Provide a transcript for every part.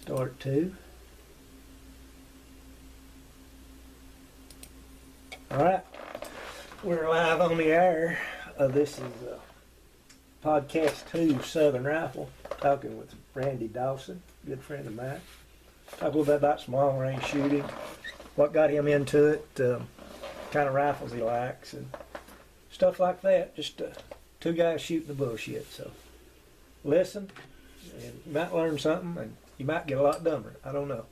Start two. Alright, we're live on the air. This is podcast 2 Southern Rifle, talking with Randy Dawson, good friend of mine. Talk a little bit about some long range shooting, what got him into it, kind of rifles he likes, and stuff like that. Just two guys shooting the bullshit. So listen, and you might learn something, and you might get a lot dumber. I don't know.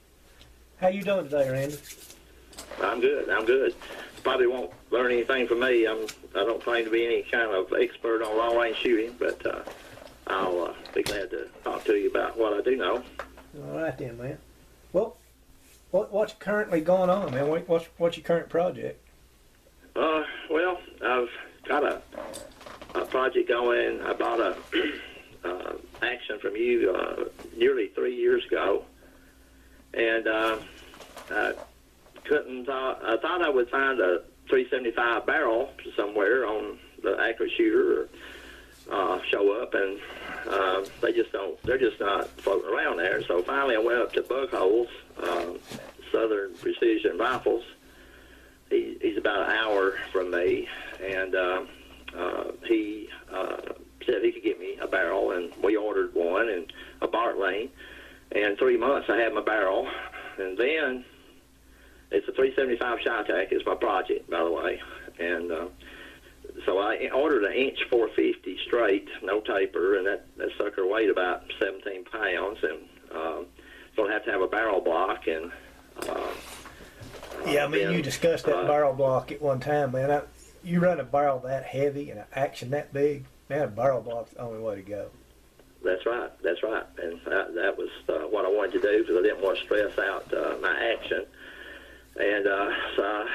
How you doing today, Randy? I'm good. Probably won't learn anything from me. I don't claim to be any kind of expert on long range shooting, but I'll be glad to talk to you about what I do know. All right then, man. Well, what's currently going on, man? What's your current project? Well, I've got a project going. I bought a action from you nearly 3 years ago, and I thought I would find a 375 barrel somewhere on the accurate shooter or show up, and they're just not floating around there. So finally I went up to Bug Holes, Southern Precision Rifles. He's about an hour from me, and he said he could get me a barrel, and we ordered one and a Bartlane. And 3 months I had my barrel, and then it's a 375 Shytac is my project, by the way. And so I ordered an inch 450 straight, no taper, and that sucker weighed about 17 pounds. And so I have to have a barrel block. And yeah, I mean, you discussed that barrel block at one time, man. You run a barrel that heavy and an action that big, man, a barrel block's the only way to go. That's right. And that was what I wanted to do, because I didn't want to stress out my action. And so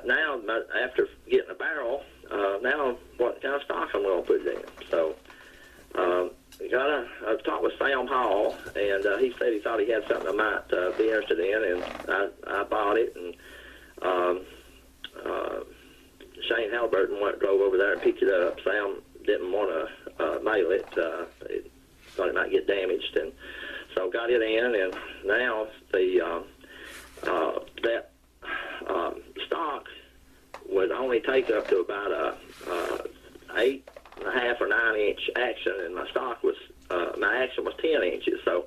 now, after getting a barrel, now what kind of stock I'm going to put it in. So I talked with Sam Hall, and he said he thought he had something I might be interested in, and I bought it. And Shane Halliburton drove over there and picked it up. Sam didn't want to mail it. He thought it might get damaged, and so got it in. And now that stock would only take up to about a 8.5 or 9 inch action, and my stock was my action was 10 inches. So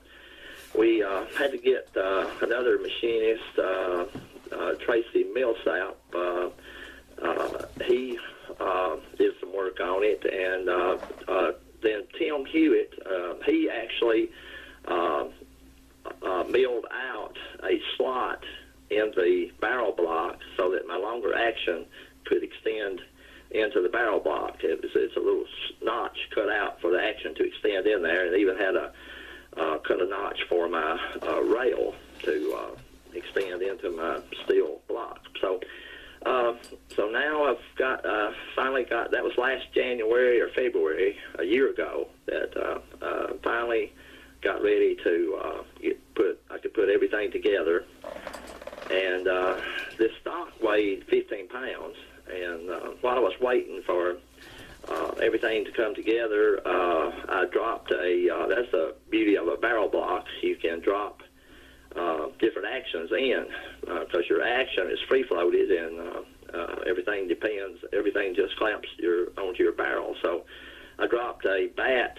we had to get another machinist, Tracy Millsap. He did some work on it, and then Tim Hewitt, he actually milled out a slot in the barrel block so that my longer action could extend into the barrel block. It's a little notch cut out for the action to extend in there, and even had cut a notch for my rail to extend into my steel block. So now I've got finally got, that was last January or February a year ago, that finally got ready to I could put everything together. And this stock weighed 15 pounds. And while I was waiting for everything to come together, I dropped that's the beauty of a barrel block. You can drop different actions in, because your action is free-floated, and everything just clamps onto your barrel. So I dropped a bat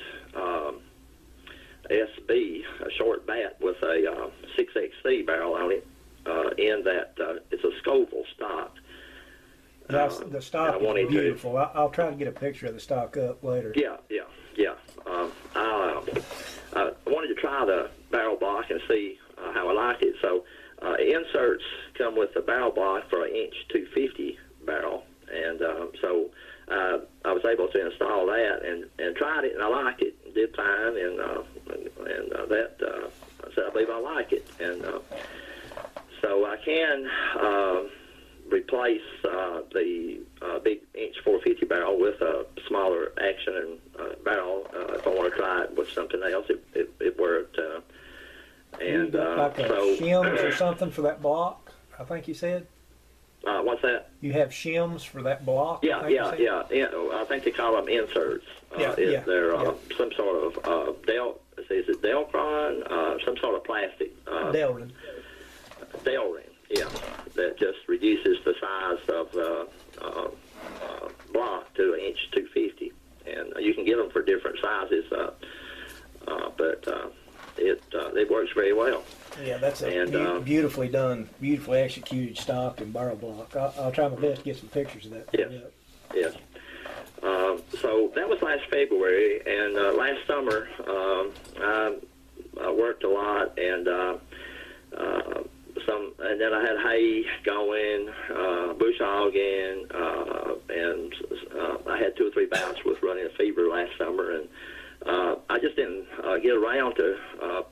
SB, a short bat with a 6XC barrel on it, in that it's a Scoville stock. The stock is beautiful. I'll try to get a picture of the stock up later. Yeah. I wanted to try the barrel block and see how I like it. So inserts come with the barrel block for an inch 250 barrel, and so I was able to install that and tried it, and I liked it, did fine, and that I said I believe I like it, and so I can replace the big inch 450 barrel with a smaller action and barrel if I want to try it with something else. It worked. And you got like a shims or something for that block, I think you said? What's that? You have shims for that block? Yeah. I think they call them inserts. They're some sort of is it Delcron? Some sort of plastic. Delrin. Delrin, yeah, that just reduces the size of the block to 1.250 inch, and you can get them for different sizes, but it works very well. Yeah, that's a beautifully done, beautifully executed stock and barrel block. I'll try my best to get some pictures of that. Yes. Yes. So that was last February, and last summer I worked a lot, and then I had hay going, bush hogging, and I had 2 or 3 bouts with running a fever last summer, and I just didn't get around to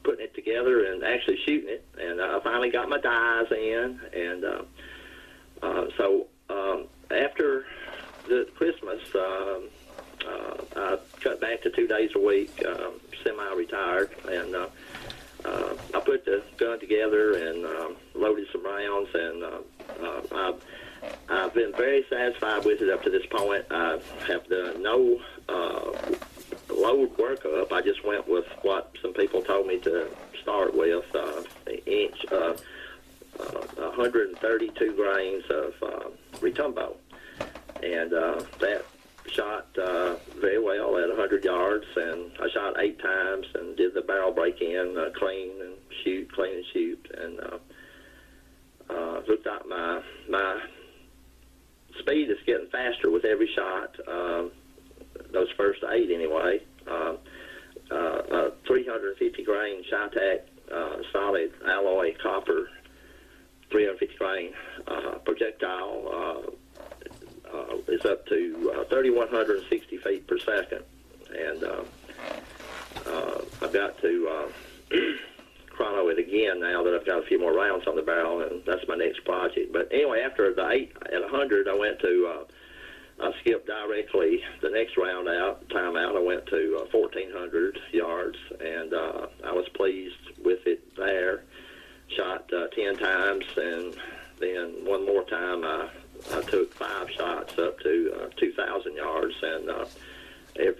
putting it together and actually shooting it, and I finally got my dies in, and so after the Christmas, I cut back to 2 days a week, semi-retired, and I put the gun together and loaded some rounds, and I've been very satisfied with it up to this point. I have done no load workup. I just went with what some people told me to start with, 132 grains of Retumbo, and that shot very well at 100 yards, and I shot 8 times and did the barrel break-in, clean and shoot, and looked like my speed is getting faster with every shot, those first 8 anyway. 350 grain Shytac solid alloy copper, 350 grain projectile is up to 3,160 feet per second, and I've got to chrono it again now that I've got a few more rounds on the barrel, and that's my next project. But anyway, after the 8 at 100, I went to I skipped directly the next round time out. I went to 1,400 yards, and I was pleased with it there. Shot 10 times, and then one more time I took 5 shots up to 2,000 yards, and it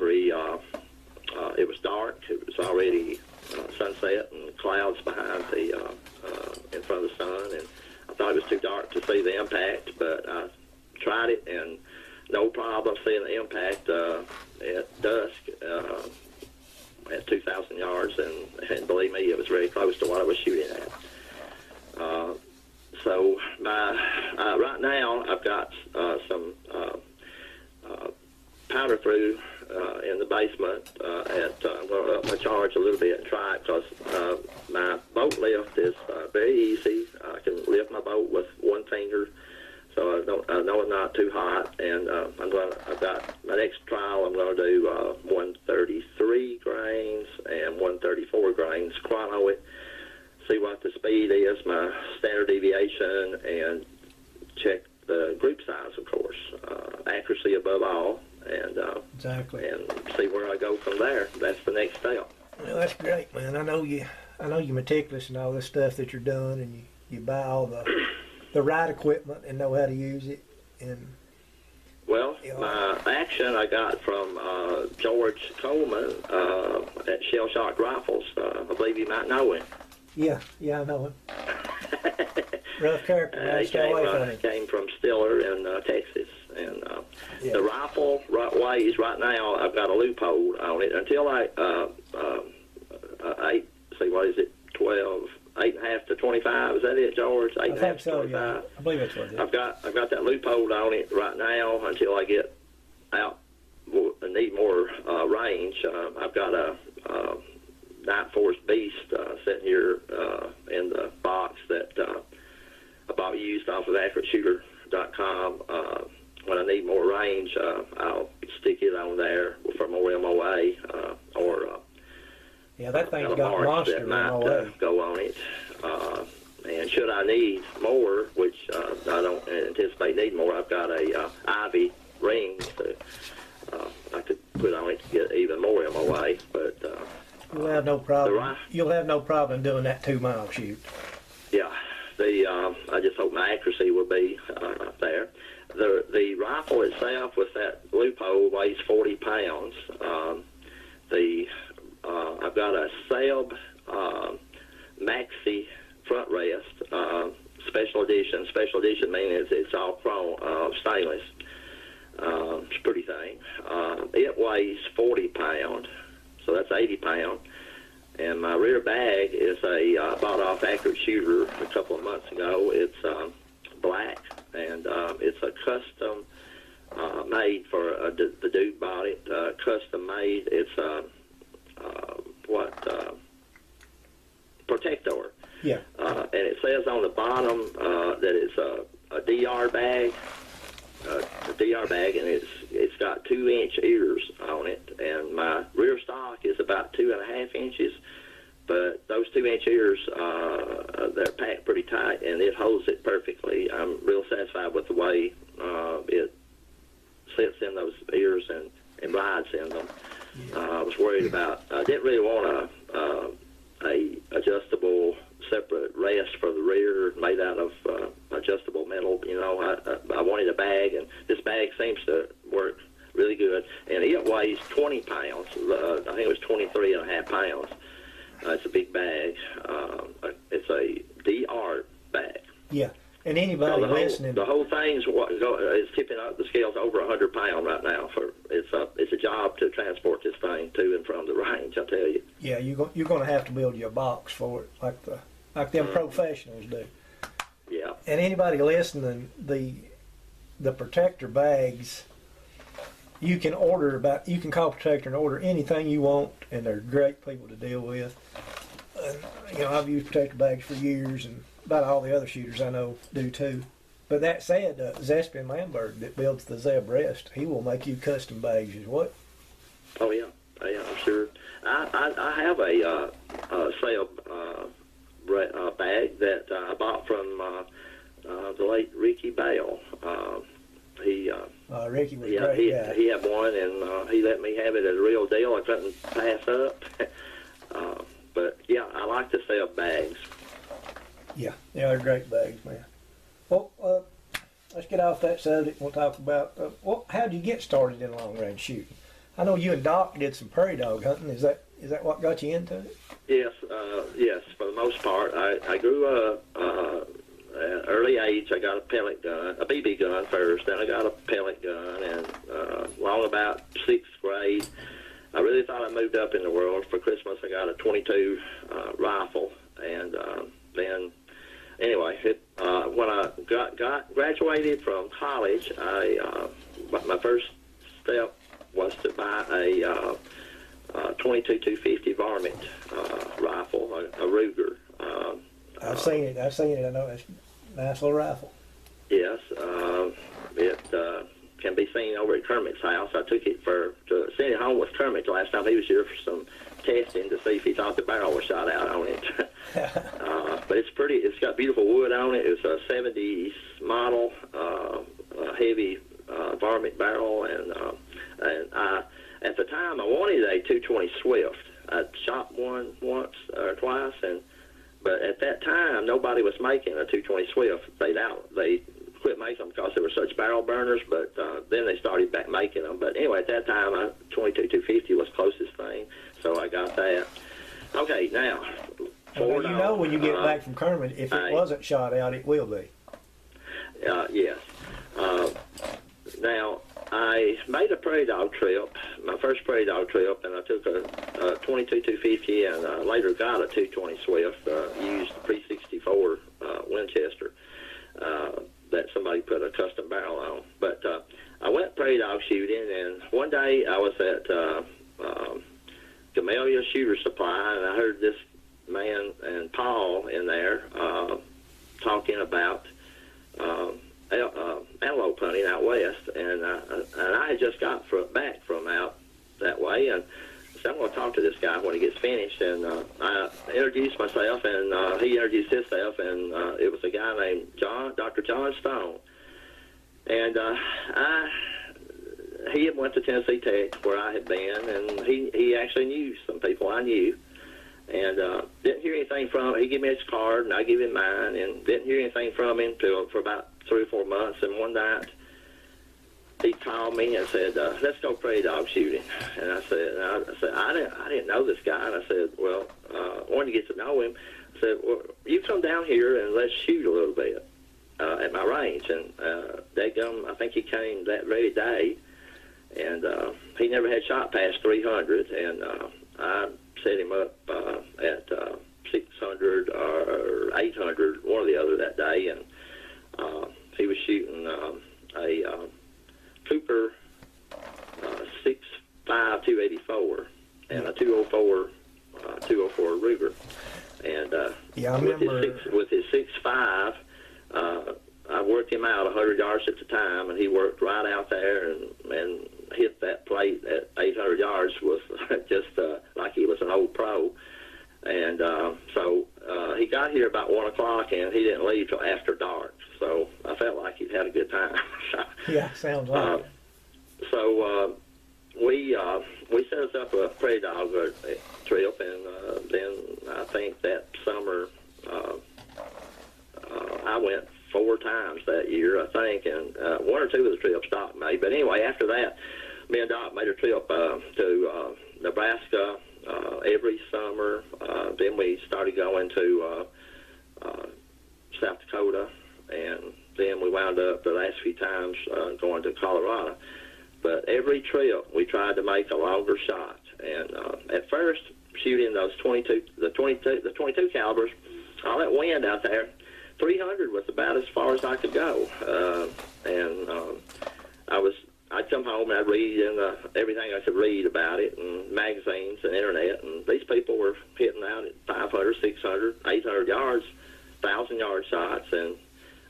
was dark. It was already sunset and clouds behind in front of the sun, and I thought it was too dark to see the impact, but I tried it, and no problem seeing the impact at dusk at 2,000 yards, and believe me, it was very close to what I was shooting at. So right now I've got some powder through in the basement. I'm going to up my charge a little bit and try it, because my boat lift is very easy. I can lift my boat with one finger, so I know it's not too hot. And I've got my next trial. I'm going to do 133 grains and 134 grains, chrono it, see what the speed is, my standard deviation, and check the group size, of course, accuracy above all, and exactly, and see where I go from there. That's the next step. Well, that's great, man. I know you're meticulous in all this stuff that you're doing, and you buy all the right equipment and know how to use it. And well, my action I got from George Coleman at Shell Shock Rifles. I believe you might know him. Yeah, I know him. Rough character. Came from Stiller in Texas, and the rifle weighs right now. I've got a loophole on it until I what is it? 8.5 to 25. Is that it, George? 8.5 I think to so. 25. Yeah, I believe that's what it is. I've got that loophole on it right now until I get out. I need more range. I've got a Night Force Beast sitting here in the box that I bought used off of AccurateShooter.com. When I need more range, I'll stick it on there for more MOA, or yeah, that thing's got monster that might MOA. go on it. And should I need more, which I don't anticipate needing more, I've got a Ivy ring that I could put on it to get even more MOA, but you'll have no problem. You'll have no problem doing that 2-mile shoot. Yeah, I just hope my accuracy will be there. The rifle itself with that loophole weighs 40 pounds. The I've got a Seb Maxi front rest, special edition. Special edition meaning it's all chrome, stainless. It's a pretty thing. It weighs 40 pounds, so that's 80 pounds. And my rear bag is a bought off Accurate Shooter a couple of months ago. It's black, and it's a custom made for the dude bought it. Custom made. It's protector. Yeah. And it says on the bottom that it's a DR bag. A DR bag, and it's got 2-inch ears on it, and my rear stock is about 2.5 inches, but those 2-inch ears, they're packed pretty tight, and it holds it perfectly. I'm real satisfied with the way it sits in those ears and rides in them. Yeah. I was worried about, I didn't really want a adjustable separate rest for the rear made out of adjustable metal. You know, I wanted a bag, and this bag seems to work really good. And it weighs 20 pounds. I think it was 23.5 pounds. It's a big bag. It's a DR bag. Yeah. And anybody listening, the whole thing's is tipping up the scales over 100 pounds right now. It's a job to transport this thing to and from the range. I tell you. Yeah, you're going to have to build your box for it, like them professionals do. Yeah. And anybody listening, the protector bags, you can call Protector and order anything you want, and they're great people to deal with. And, I've used protector bags for years, and about all the other shooters I know do too. But that said, Zespian Lamberg that builds the Zeb Rest, he will make you custom bags as what? Oh yeah, I'm sure. I have a Seb bag that I bought from the late Ricky Bale. Ricky was great. He had one, and he let me have it as a real deal. I couldn't pass up. But yeah, I like the Seb bags. Yeah, they're great bags, man. Well, let's get off that subject. We'll talk about how did you get started in long range shooting? I know you and Doc did some prairie dog hunting. Is that what got you into it? Yes, yes. For the most part, I grew up at an early age. I got a pellet gun, a BB gun first, then I got a pellet gun, and along about 6th grade, I really thought I moved up in the world. For Christmas, I got a 22 rifle, and then anyway, when I graduated from college, my first step was to buy a 22-250 varmint rifle, a Ruger. I've seen it. I know it's a nice little rifle. Yes, it can be seen over at Kermit's house. I took it to send it home with Kermit the last time he was here for some testing to see if he thought the barrel was shot out on it. But it's pretty. It's got beautiful wood on it. It's a 70s model, heavy varmint barrel, and I, at the time, I wanted a 220 Swift. I'd shot one once or twice, but at that time, nobody was making a 220 Swift. They quit making them because they were such barrel burners, but then they started back making them. But anyway, at that time, 22-250 was the closest thing, so I got that. Okay, now, well, when you get back from Kermit, if it wasn't shot out, it will be. Yes. Now, I made a prairie dog trip, my first prairie dog trip, and I took a 22-250 and later got a 220 Swift, used pre-64 Winchester that somebody put a custom barrel on. But I went prairie dog shooting, and one day I was at Gamelia Shooter Supply, and I heard this man and Paul in there talking about antelope hunting out west, and I had just got back from out that way, and so I'm going to talk to this guy when he gets finished, and I introduced myself, and he introduced himself, and it was a guy named Dr. John Stone, and he had went to Tennessee Tech where I had been, and he actually knew some people I knew, and didn't hear anything from him. He gave me his card, and I gave him mine, and didn't hear anything from him for about 3 or 4 months, and one night he called me and said, "Let's go prairie dog shooting." And I said, I didn't know this guy. And I said, well, I wanted to get to know him. I said, well, you come down here and let's shoot a little bit at my range. And I think he came that very day, and he never had shot past 300. And I set him up at 600 or 800, one or the other that day. And he was shooting a Cooper 6.5 284 and a 204 Ruger, and yeah, I remember with his 6.5, I worked him out 100 yards at the time, and he worked right out there and hit that plate at 800 yards with just like he was an old pro. And so he got here about 1 o'clock, and he didn't leave till after dark. So I felt like he'd had a good time. Yeah, sounds like it. So we set us up a prairie dog trip, and then I think that summer I went 4 times that year, I think, and 1 or 2 of the trips Doc made. But anyway, after that, me and Doc made a trip to Nebraska every summer. Then we started going to South Dakota, and then we wound up the last few times going to Colorado. But every trip we tried to make a longer shot. And at first, shooting those 22 calibers, all that wind out there, 300 was about as far as I could go. I'd come home and I'd read everything I could read about it, and magazines and internet, and these people were hitting out at 500, 600, 800 yards, 1,000-yard shots, and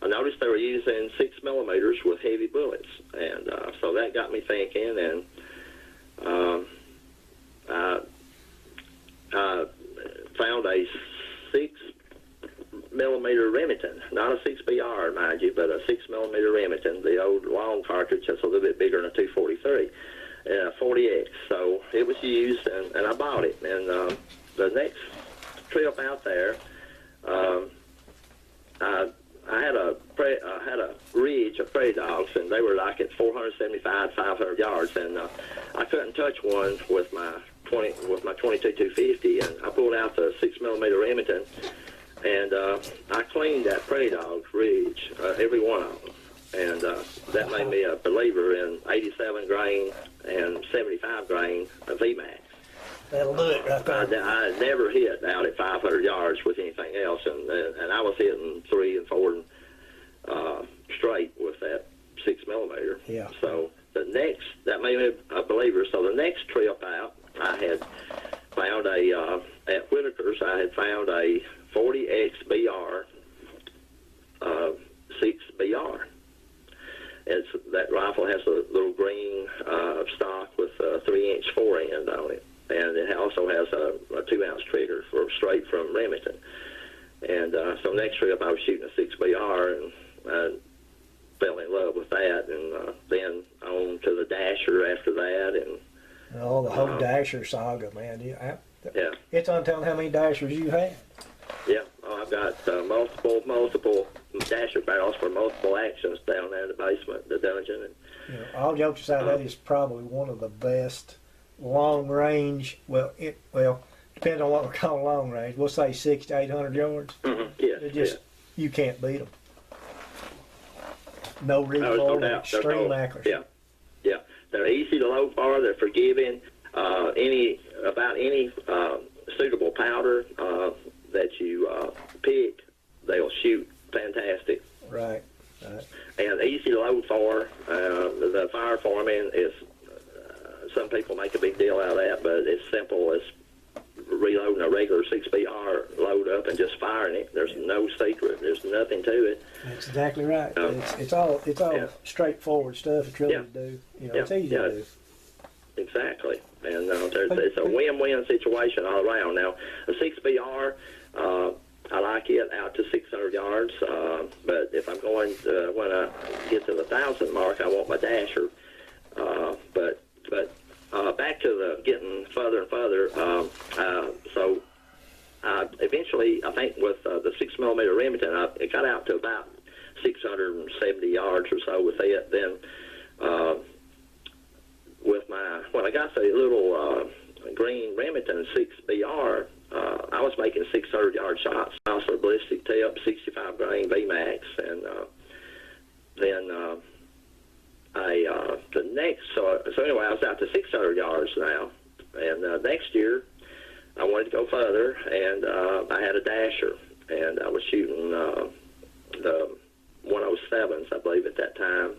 I noticed they were using 6 millimeters with heavy bullets, and so that got me thinking, and I found a 6 millimeter Remington, not a 6BR, mind you, but a 6 millimeter Remington, the old long cartridge that's a little bit bigger than a 243, 40X. So it was used, and I bought it. And the next trip out there, I had a ridge of prairie dogs, and they were like at 475, 500 yards, and I couldn't touch one with my 22-250, and I pulled out the 6 millimeter Remington. And I cleaned that prairie dog ridge, every one of them. And that made me a believer in 87 grain and 75 grain of VMAX. That'll do it right there. I never hit out at 500 yards with anything else, and I was hitting 3 and 4 straight with that 6 millimeter. Yeah. So that made me a believer. So the next trip out, I had found at Whitaker's, I had found a 40X BR, 6BR. That rifle has a little green stock with a 3-inch forend on it, and it also has a 2-ounce trigger straight from Remington. And so next trip I was shooting a 6BR, and I fell in love with that, and then on to the Dasher after that, and the whole Dasher saga, man. Yeah. It's untelling how many Dashers you had. Yeah, I've got multiple Dasher barrels for multiple actions down there in the basement, the dungeon. And, all jokes aside, that is probably one of the best long range. Well, depends on what we call long range. We'll say 600 to 800 yards. Mm-hmm. You can't beat them. No recoil, extreme accuracy. Yeah. They're easy to load for. They're forgiving. Any suitable powder that you pick, they'll shoot fantastic. Right. And easy to load for. The fire forming is, some people make a big deal out of that, but it's simple as reloading a regular 6BR load up and just firing it. There's no secret. There's nothing to it. That's exactly right. It's all straightforward stuff. It's really to do. It's easy to do. Exactly. And it's a win-win situation all around. Now, a 6BR, I like it out to 600 yards, but if I'm going when I get to the 1,000 mark, I want my Dasher. But back to the getting further and further. So eventually, I think with the 6 millimeter Remington, it got out to about 670 yards or so with it. Then with my, when I got the little green Remington 6BR, I was making 600-yard shots. Also ballistic tip, 65 grain VMAX, and then the next. So anyway, I was out to 600 yards now, and next year I wanted to go further, and I had a dasher, and I was shooting the 107s, I believe, at that time.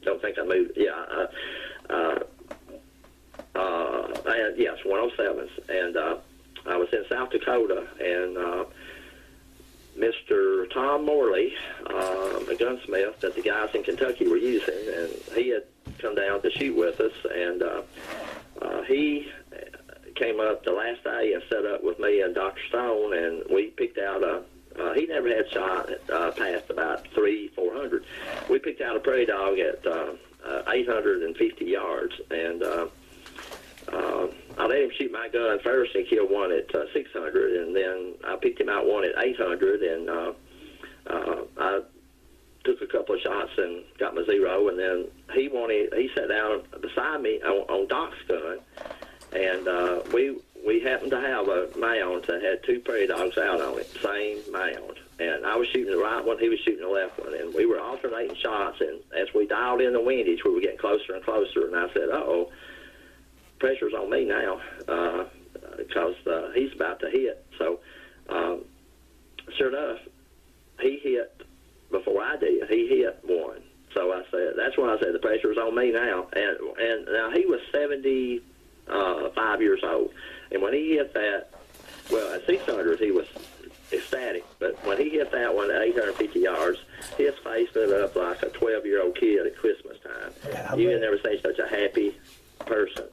Don't think I moved. Yeah. I had, yes, 107s, and I was in South Dakota, and Mr. Tom Morley, a gunsmith that the guys in Kentucky were using, and he had come down to shoot with us, and he came up the last day and set up with me and Dr. Stone, and we picked out he never had shot past about 300-400. We picked out a prairie dog at 850 yards, and I let him shoot my gun first and kill one at 600, and then I picked him out one at 800, and I took a couple of shots and got my 0, and then he sat down beside me on Doc's gun, and we happened to have a mound that had 2 prairie dogs out on it, same mound, and I was shooting the right one, he was shooting the left one, and we were alternating shots, and as we dialed in the windage, we were getting closer and closer, and I said, uh-oh, pressure's on me now, because he's about to hit. So, sure enough, he hit before I did. He hit one. So I said, that's when I said the pressure's on me now. And now he was 75 years old. And when he hit that, well, at 600, he was ecstatic. But when he hit that one at 850 yards, his face lit up like a 12-year-old kid at Christmas time. Yeah, you had never seen such a happy person.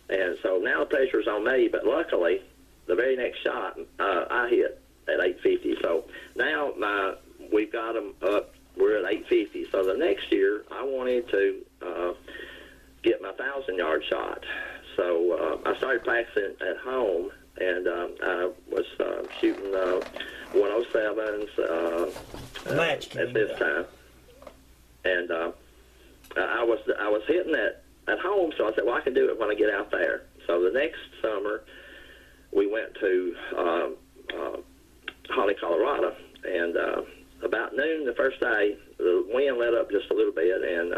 And so now the pressure's on me, but luckily, the very next shot, I hit at 850. So now we've got them up, we're at 850. So the next year, I wanted to get my 1,000-yard shot. So I started practicing at home, and I was shooting 107s at this time. And I was hitting that at home, so I said, well, I can do it when I get out there. So the next summer, we went to Holly, Colorado, and about noon the first day, the wind let up just a little bit, and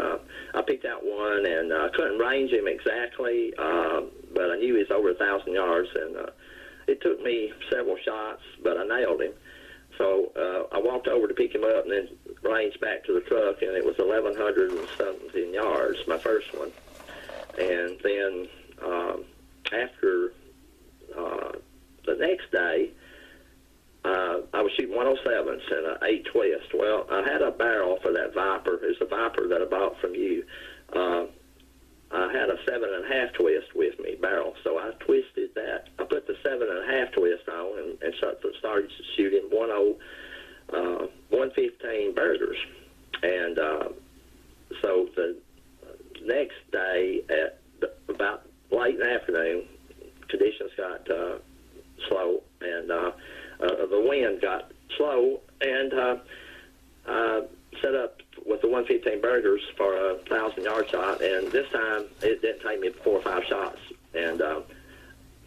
I picked out one, and I couldn't range him exactly, but I knew he was over 1,000 yards, and it took me several shots, but I nailed him. So I walked over to pick him up and then ranged back to the truck, and it was 1,100 and something yards, my first one. And then after the next day, I was shooting 107s and an 8 twist. Well, I had a barrel for that Viper. It's a Viper that I bought from you. I had a 7.5 twist with me, barrel. So I twisted that. I put the 7.5 twist on and started shooting 115 burgers. And so the next day at about late in the afternoon, conditions got slow, and the wind got slow, and I set up with the 115 burgers for a 1,000-yard shot, and this time it didn't take me 4 or 5 shots. And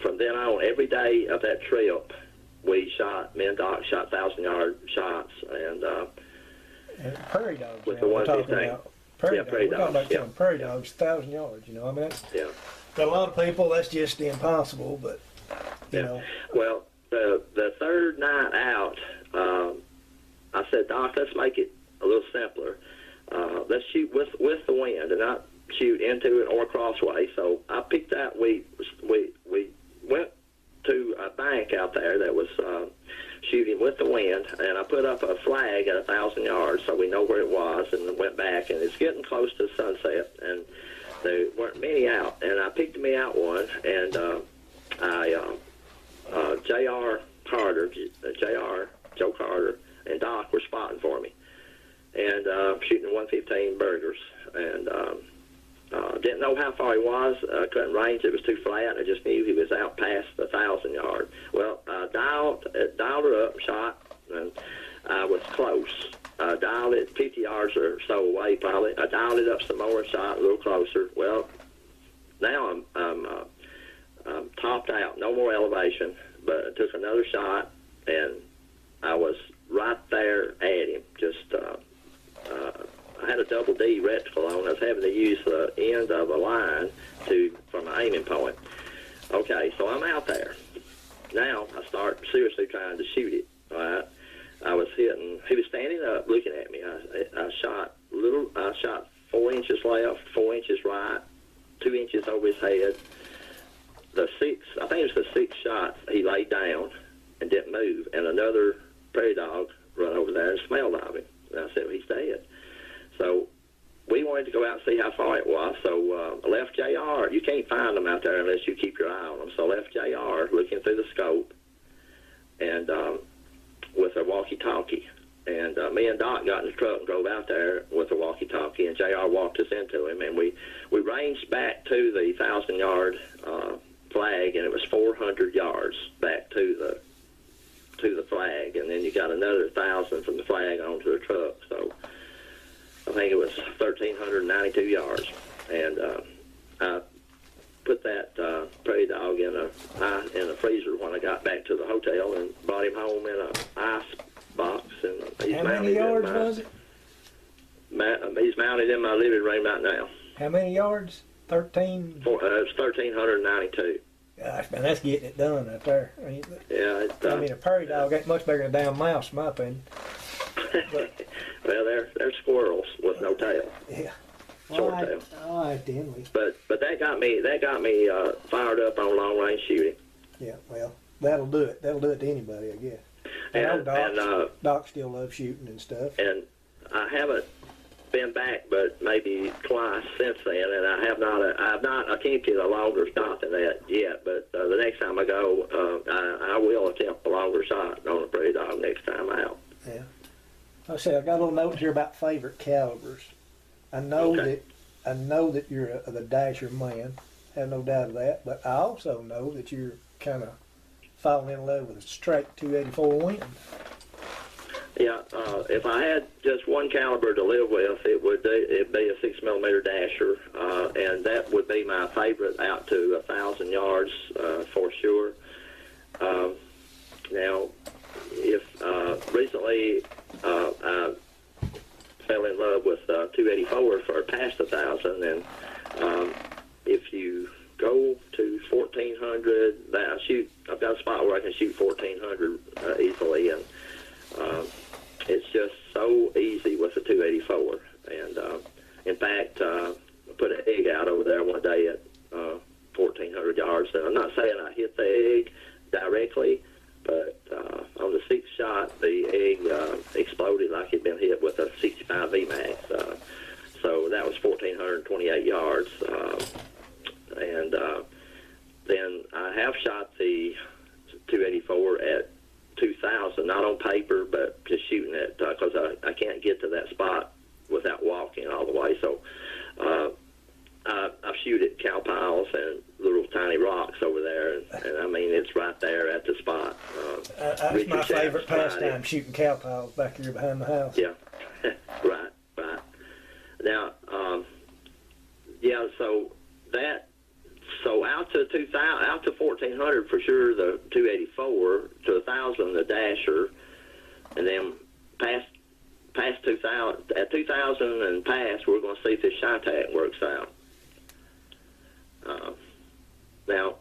from then on, every day of that trip, me and Doc shot 1,000-yard shots, and prairie dogs with the 115. Prairie dogs. Prairie dogs, 1,000 yards. You know, I mean, yeah. For a lot of people, that's just impossible. But you know, well, the third night out, I said, Doc, let's make it a little simpler. Let's shoot with the wind and not shoot into it or crossway. So I picked that. We went to a bank out there that was shooting with the wind, and I put up a flag at 1,000 yards so we know where it was, and then went back, and it's getting close to sunset, and there weren't many out, and I picked me out one, and J.R. Carter, Joe Carter, and Doc were spotting for me, and shooting 115 burgers, and didn't know how far he was. Couldn't range. It was too flat. I just knew he was out past the 1,000 yard. Well, dialed her up, shot, and I was close. dialed it 50 yards or so away probably. I dialed it up some more and shot a little closer. Well, now I'm topped out, no more elevation, but I took another shot, and I was right there at him. I had a double D reticle on. I was having to use the end of a line for my aiming point. Okay, so I'm out there. Now I start seriously trying to shoot it. All right, I was hitting. He was standing up, looking at me. I shot 4 inches left, 4 inches right, 2 inches over his head. I think it was the sixth shot. He laid down and didn't move, and another prairie dog run over there and smelled of him. And I said, well, he's dead. So we wanted to go out and see how far it was. So I left JR. You can't find them out there unless you keep your eye on them. So I left JR looking through the scope and with a walkie-talkie. And me and Doc got in the truck and drove out there with a walkie-talkie, and JR walked us into him. And we ranged back to the 1,000-yard flag, and it was 400 yards back to the flag. And then you got another 1,000 from the flag onto the truck. So I think it was 1,392 yards, and I put that prairie dog in a freezer when I got back to the hotel, and brought him home in an ice box. And he's How many yards was it? He's mounted in my living room right now. How many yards? 13? It's 1,392. Gosh, man, that's getting it done right there. Yeah. I mean, a prairie dog ain't much bigger than a damn mouse, in my opinion. But, well, they're squirrels with no tail. Yeah. Short tail. All right, then. But that got me fired up on long range shooting. Yeah, well, that'll do it. That'll do it to anybody, I guess. And Doc still loves shooting and stuff. And I haven't been back, but maybe twice since then, and I have not attempted a longer shot than that yet. But the next time I go, I will attempt a longer shot on a prairie dog next time out. Yeah. I say I got a little note here about favorite calibers. I know that you're the Dasher man. Have no doubt of that. But I also know that you're kind of falling in love with a straight 284 Win. Yeah, if I had just one caliber to live with, it'd be a 6mm Dasher, and that would be my favorite out to 1,000 yards for sure. Now, if recently I fell in love with 284 for past 1,000, and if you go to 1,400, I've got a spot where I can shoot 1,400 easily, and it's just so easy with the 284. And in fact, I put an egg out over there one day at 1,400 yards. And I'm not saying I hit the egg directly, but on the sixth shot, the egg exploded like it'd been hit with a 65 VMAX. So that was 1,428 yards. And then I have shot the 284 at 2,000, not on paper, but just shooting it because I can't get to that spot without walking all the way. So I shoot at cow piles and little tiny rocks over there, and I mean it's right there at the spot. That's my favorite pastime, shooting cow piles back here behind the house. Yeah, right. Now, so out to 2,000, out to 1,400 for sure, the 284, to 1,000 the Dasher, and then past 2,000, at 2,000 and past, we're going to see if this Shytac works out. Now,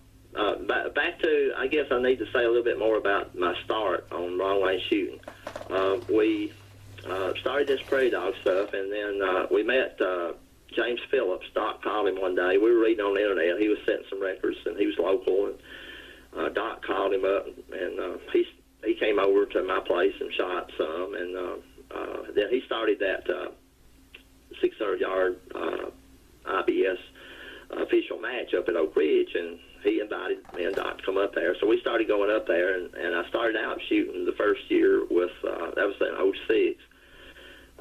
back to, I guess I need to say a little bit more about my start on long range shooting. We started this prairie dog stuff, and then we met James Phillips. Doc called him one day. We were reading on the internet. He was setting some records, and he was local. And Doc called him up, and he came over to my place and shot some. And then he started that 600-yard IBS official match up at Oak Ridge, and he invited me and Doc to come up there. So we started going up there, and I started out shooting the first year with, that was in 06.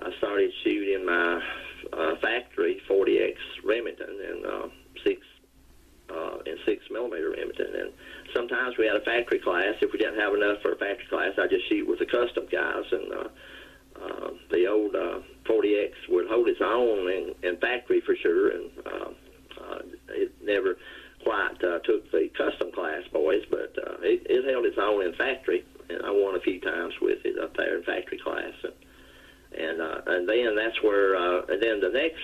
I started shooting my factory 40X Remington and 6mm Remington. And sometimes we had a factory class. If we didn't have enough for a factory class, I just shoot with the custom guys. And the old 40X would hold its own in factory for sure, and it never quite took the custom class boys, but it held its own in factory, and I won a few times with it up there in factory class, and then that's where and then the next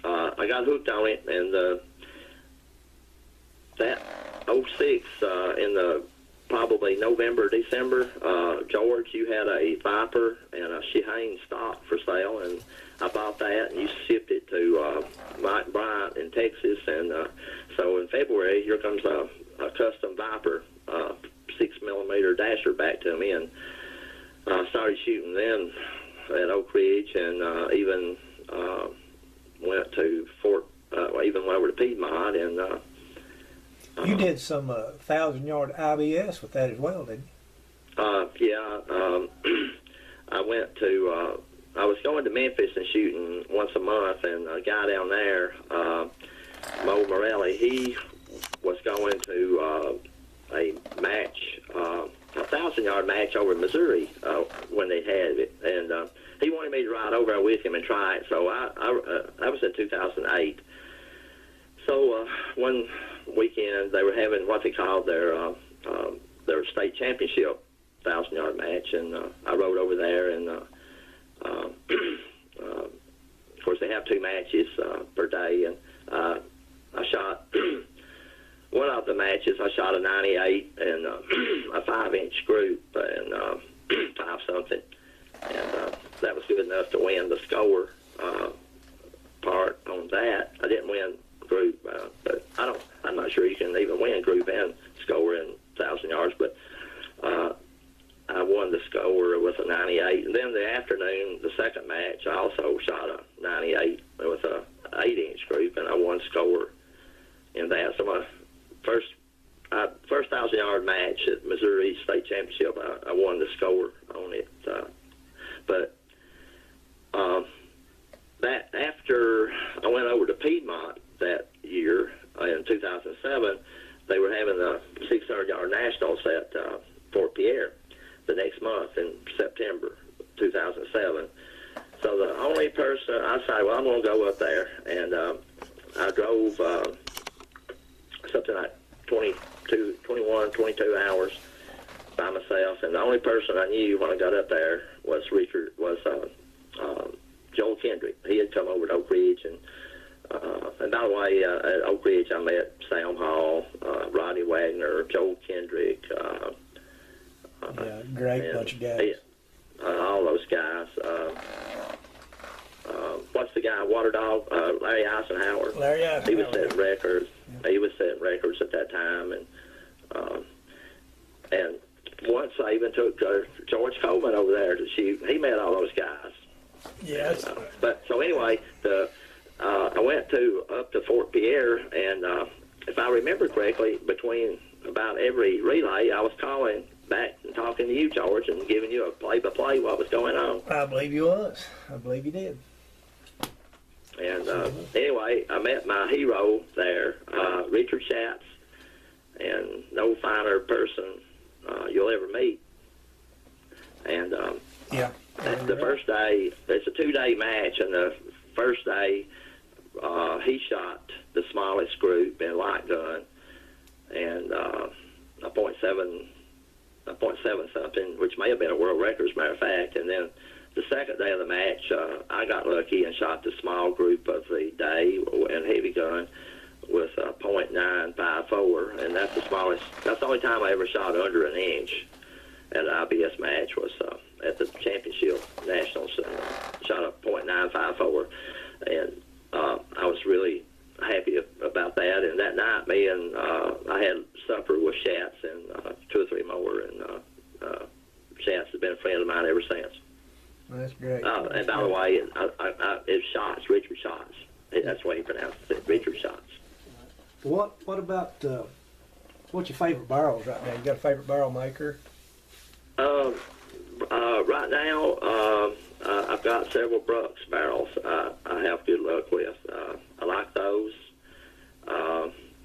I got hooked on it, and that '06 in the probably November, December, George, you had a Viper and a Shehane stock for sale, and I bought that, and you shipped it to Mike Bryant in Texas, and so in February, here comes a custom Viper 6mm dasher back to me, and I started shooting them at Oak Ridge, and even went to even went over to Piedmont, and you did some 1,000-yard IBS with that as well, didn't you? Yeah, I went to, I was going to Memphis and shooting once a month, and a guy down there, Mo Morelli, he was going to a match, a 1,000-yard match over in Missouri when they had it, and he wanted me to ride over there with him and try it, so I was in 2008. So one weekend they were having what they called their state championship 1,000-yard match, and I rode over there, and of course they have 2 matches per day, and I shot one of the matches. I shot a 98 and a 5-inch group and 5 something, and that was good enough to win the score part on that. I didn't win group, but I'm not sure you can even win group and score in 1,000 yards, but I won the score with a 98. And then the afternoon, the second match, I also shot a 98 with a 8-inch group, and I won score in that. So my first 1,000-yard match at Missouri State Championship, I won the score on it. But that after I went over to Piedmont that year in 2007, they were having the 600-yard nationals at Fort Pierre the next month in September 2007. So the only person, I decided, well, I'm going to go up there, and I drove something like 21, 22 hours by myself, and the only person I knew when I got up there was Joel Kendrick. He had come over to Oak Ridge, and by the way, at Oak Ridge I met Sam Hall, Rodney Wagner, Joel Kendrick. Yeah, great bunch of guys. All those guys. What's the guy, Water Dog? Larry Eisenhower. Larry Eisenhower. He was setting records. Yeah. He was setting records at that time, and once I even took George Coleman over there to shoot. He met all those guys. Yes. But so anyway, I went up to Fort Pierre, and if I remember correctly, between about every relay, I was calling back and talking to you, George, and giving you a play-by-play what was going on. I believe you was. I believe you did. And anyway, I met my hero there, Richard Schatz, and no finer person you'll ever meet. And yeah, the first day, it's a 2-day match, and the first day he shot the smallest group in light gun, and a .7 something, which may have been a world record, as a matter of fact. And then the second day of the match, I got lucky and shot the small group of the day and heavy gun with a .954, and that's the smallest. That's the only time I ever shot under an inch at an IBS match was at the championship nationals. Shot a .954, and I was really happy about that. And that night, me and I had supper with Schatz and 2 or 3 more, and Schatz has been a friend of mine ever since. That's great. And by the way, it's Schatz, Richard Schatz. That's the way he pronounces it, Richard Schatz. What about what's your favorite barrels right now? You got a favorite barrel maker? Right now, I've got several Brooks barrels I have good luck with. I like those.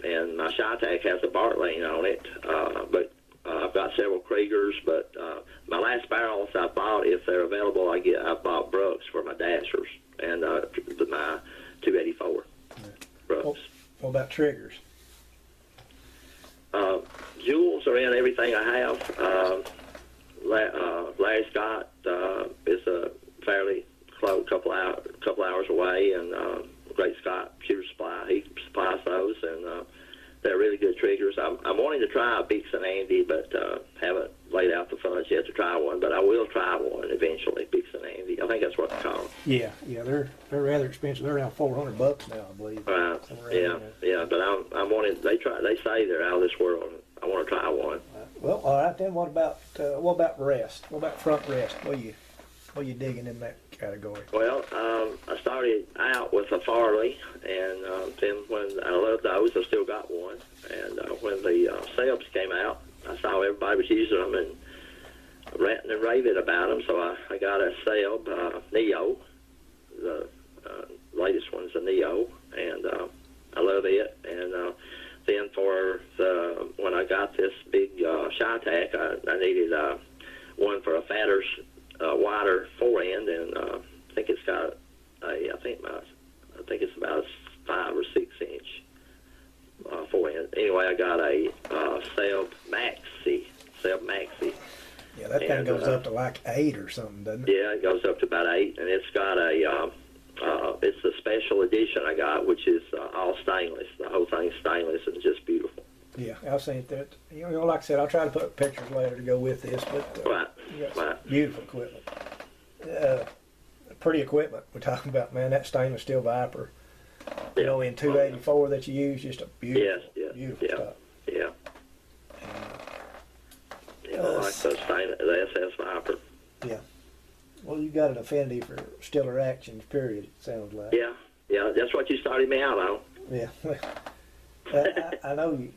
And my Shytac has a Bartling on it, but I've got several Kriegers. But my last barrels I bought if they're available, I bought Brooks for my Dashers and my 284 Brooks. What about triggers? Jewels are in everything I have. Larry Scott is a fairly close, couple hours away, and Great Scott Shooter Supply. He supplies those, and they're really good triggers. I'm wanting to try a Bix and Andy, but haven't laid out the funds yet to try one. But I will try one eventually. Bix and Andy. I think that's what they call them. Yeah, they're rather expensive. They're around $400 now, I believe. Right. Yeah. But I'm wanting. They say they're out of this world. I want to try one. Well, all right then. What about rest? What about front rest? What are you digging in that category? Well, I started out with a Farley, and then when I loved those, I still got one. And when the Sebs came out, I saw everybody was using them and ranting and raving about them. So I got a Seb Neo. The latest one's a Neo, and I love it. And then when I got this big Shy-Tac, I needed one for a fatter, wider forend, and I think it's got I think it's about a 5 or 6 inch forend. Anyway, I got a Seb Maxi. Yeah, that thing goes up to like 8 or something, doesn't it? Yeah, it goes up to about 8, and it's got it's the special edition I got, which is all stainless. The whole thing's stainless and just beautiful. Yeah, I've seen that. You know, like I said, I'll try to put pictures later to go with this, but Right. Beautiful equipment. Pretty equipment we're talking about, man. That stainless steel Viper, you know, in 284 that you use, just a beautiful stuff. Yeah. I like the SS Viper. Yeah. Well, you got an affinity for Stiller actions, period, it sounds like. Yeah, that's what you started me out on. Yeah. I know you.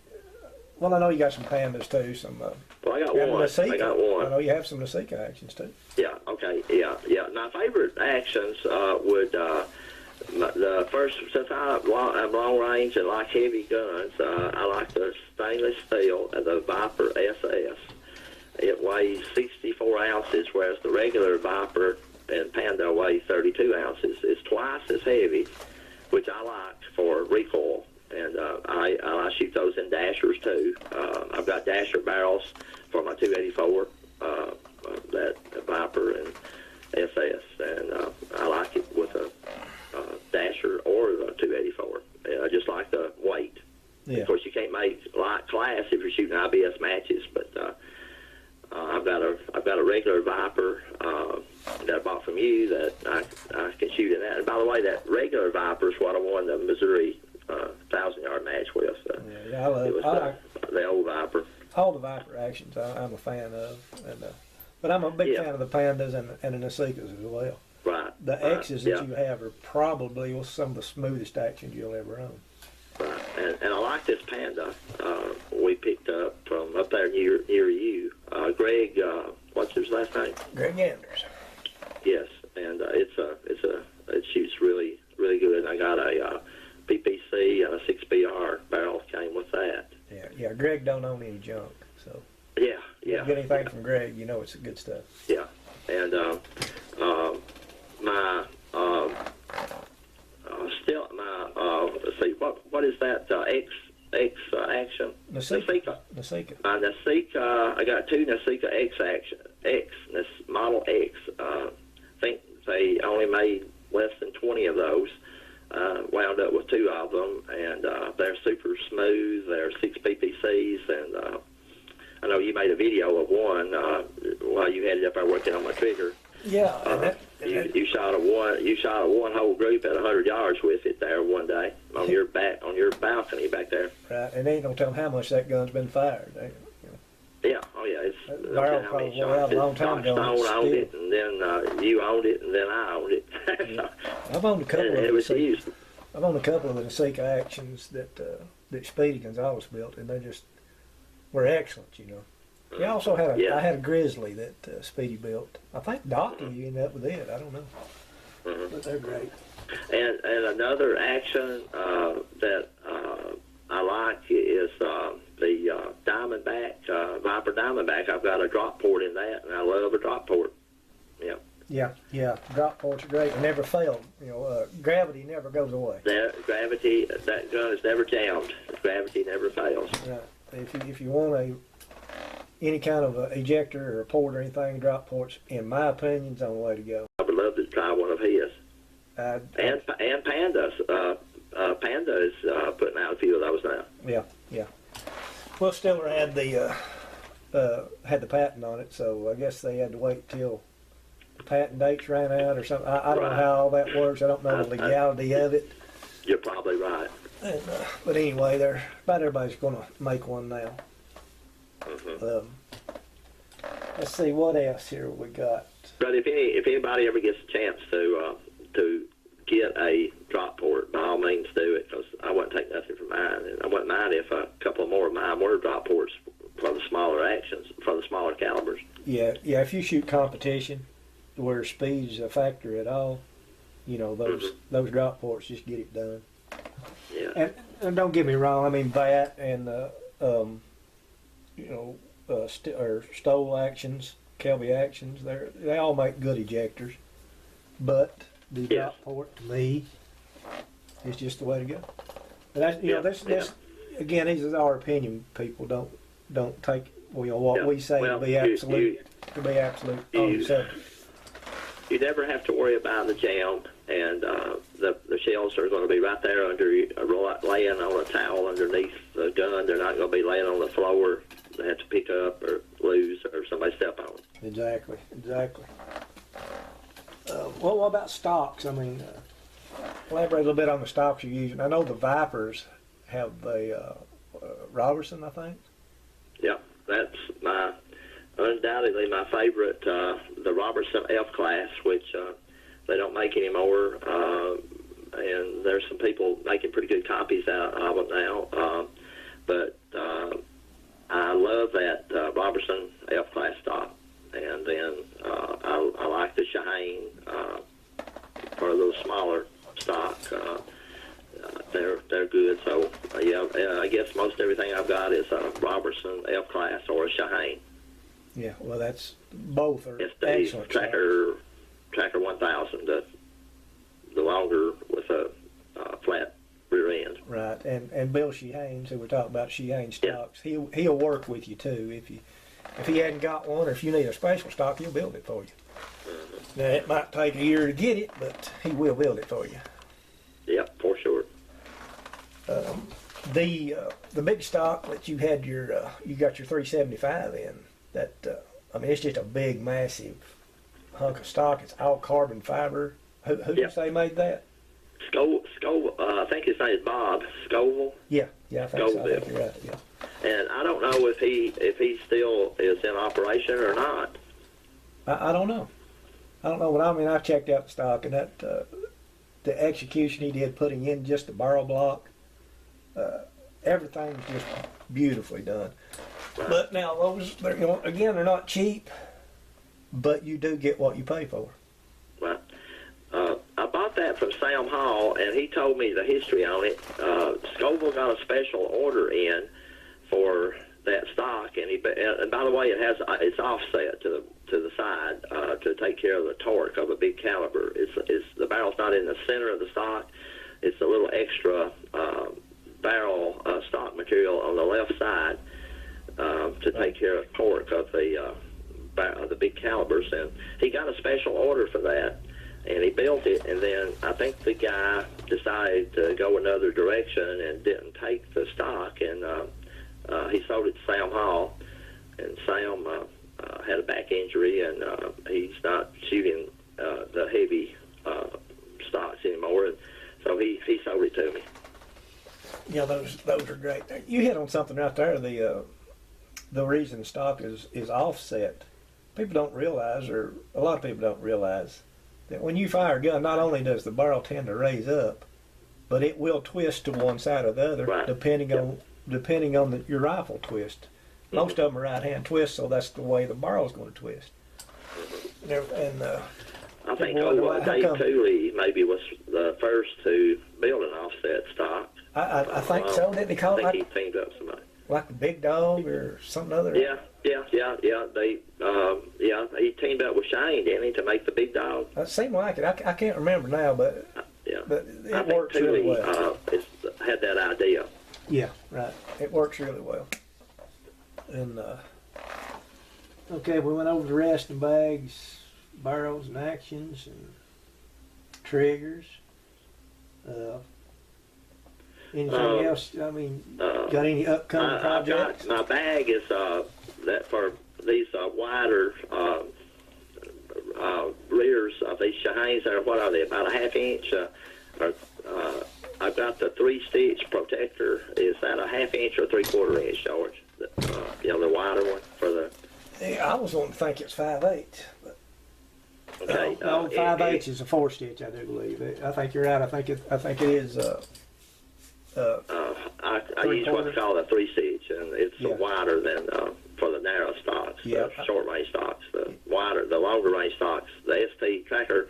Well, I know you got some Pandas too. Well, I got one. I know you have some Nasika actions too. Yeah. Okay. Yeah. My favorite actions would the first, since I'm long range and like heavy guns. I like the stainless steel of the Viper SS. It weighs 64 ounces, whereas the regular Viper and Panda weighs 32 ounces. It's twice as heavy, which I like for recoil. And I shoot those in Dashers too. I've got Dasher barrels for my 284, that Viper and SS, and I like it with a Dasher or the 284. I just like the weight. Yeah. Of course, you can't make light class if you're shooting IBS matches, but I've got a regular Viper that I bought from you that I can shoot in that. And by the way, that regular Viper is what I won the Missouri 1,000-yard match with. I like the old Viper. All the Viper actions I'm a fan of, but I'm a big fan of the Pandas and the Nasikas as well. Right. The X's that you have are probably some of the smoothest actions you'll ever own. Right. And I like this Panda we picked up from up there near you. Greg, what's his last name? Greg Anders. Yes, and it shoots really good. And I got a PPC and a 6BR barrel came with that. Yeah. Greg don't own any junk, so yeah. If you get anything from Greg, you know it's good stuff. Yeah, and let's see, what is that X action? Nasika. Nasika. I got 2 Nasika Model X. I think they only made less than 20 of those. Wound up with 2 of them, and they're super smooth. They're 6 PPCs, and I know you made a video of one while you had it up there working on my trigger. Yeah. You shot a one whole group at 100 yards with it there one day on your balcony back there. Right, and they ain't gonna tell them how much that gun's been fired. Yeah, oh yeah. It's barrel probably wore out a long time ago. Stone owned it, and then you owned it, and then I owned it. Yeah. I've owned a couple of it was used. I've owned a couple of the Nasika actions that Speedy Gonzalez built, and they just were excellent, you know. He also had I had a Grizzly that Speedy built. I think Docky ended up with it. I don't know, but they're great. And another action that I like is the Diamondback Viper Diamondback. I've got a drop port in that, and I love a drop port. You Yeah, yeah. Drop ports are great. They never fail. You know, gravity never goes away. Gravity, that gun is never jammed. Gravity never fails. Right. If you want any kind of a ejector or a port or anything, drop ports, in my opinion, is the only way to go. I would love to try one of his. And Pandas. Panda is putting out a few of those now. Yeah, yeah. Well, Stiller had the patent on it, so I guess they had to wait till the patent dates ran out or something. I don't know how all that works. I don't know the legality of it. You're probably right. And, but anyway, about everybody's going to make one now. Mm-hmm. Let's see what else here we got. But if anybody ever gets a chance to get a drop port, by all means do it, because I wouldn't take nothing from mine, and I wouldn't mind if a couple more of mine were drop ports for the smaller actions, for the smaller calibers. Yeah. If you shoot competition where speed's a factor at all, you know those drop ports just get it done. Yeah. And don't get me wrong. I mean, that and Stoll actions, Kelby actions, they all make good ejectors, but the drop port to me is just the way to go. And that's this again. This is our opinion. People don't take what we say to be absolute. You never have to worry about the jam, and the shells are going to be right there under laying on a towel underneath the gun. They're not going to be laying on the floor. They have to pick up or lose or somebody step on. Exactly. Well, what about stocks? I mean, elaborate a little bit on the stocks you're using. I know the Vipers have the Robertson, I think. Yeah, that's undoubtedly my favorite, the Robertson F class, which they don't make anymore, and there's some people making pretty good copies out of them now. But I love that Robertson F class stock, and then I like the Shaheen for a little smaller stock. They're good. So I guess most everything I've got is a Robertson F class or a Shaheen. Yeah, well, that's both are SD excellent. Tracker 1000, the longer with a flat rear end. Right, and Bill Sheehan, who we're talking about Sheehan stocks, he'll work with you too. If he hadn't got one, or if you need a special stock, he'll build it for you. Mm-hmm. Now it might take a year to get it, but he will build it for you. Yep, for sure. The big stock that you had you got your 375 in, that I mean, it's just a big, massive hunk of stock. It's all carbon fiber. Who did you say made that? Scoville, I think his name is Bob Scoville. Yeah, I think so. I think you're right. Yeah. And I don't know if he still is in operation or not. I don't know. But I mean, I checked out the stock, and that the execution he did, putting in just the barrel block, everything's just beautifully done. Right. But now those, they're not cheap, but you do get what you pay for. Right. I bought that from Sam Hall, and he told me the history on it. Scoville got a special order in for that stock, and by the way, it's offset to the side to take care of the torque of a big caliber. It's the barrel's not in the center of the stock. It's a little extra barrel stock material on the left side to take care of torque of the big calibers. And he got a special order for that, and he built it. And then I think the guy decided to go another direction and didn't take the stock, and he sold it to Sam Hall, and Sam had a back injury, and he's not shooting the heavy stocks anymore, and so he sold it to me. Yeah, those are great. You hit on something right there. The reason the stock is offset. People don't realize, or a lot of people don't realize, that when you fire a gun, not only does the barrel tend to raise up, but it will twist to one side or the other, right, depending on your rifle twist. Most of them are right-hand twists, so that's the way the barrel's going to twist. And I think Dave Cooley maybe was the first to build an offset stock. I think so. Didn't he call it? I think he teamed up somebody. like the Big Dog or something other? Yeah. They, he teamed up with Shane, didn't he, to make the Big Dog? It seemed like it. I can't remember now, but Yeah. but I it think works really Thule well. had that idea. Yeah, right. It works really well. And okay, we went over the resting bags, barrels, and actions, and triggers. Anything else? I mean, got any upcoming projects? My bag is that for these wider rears of these Shahanes. What are they? About a half inch. I've got the 3-stitch protector. Is that a half inch or 3/4 inch, George? The wider one for the. Yeah, I was wanting to think it's 5/8. Okay. No, 5/8 is a 4-stitch, I do believe. I think you're right. I think it is. I use what's called a 3-stitch, and it's wider than for the narrow stocks, the short range stocks. The longer range stocks, the ST Tracker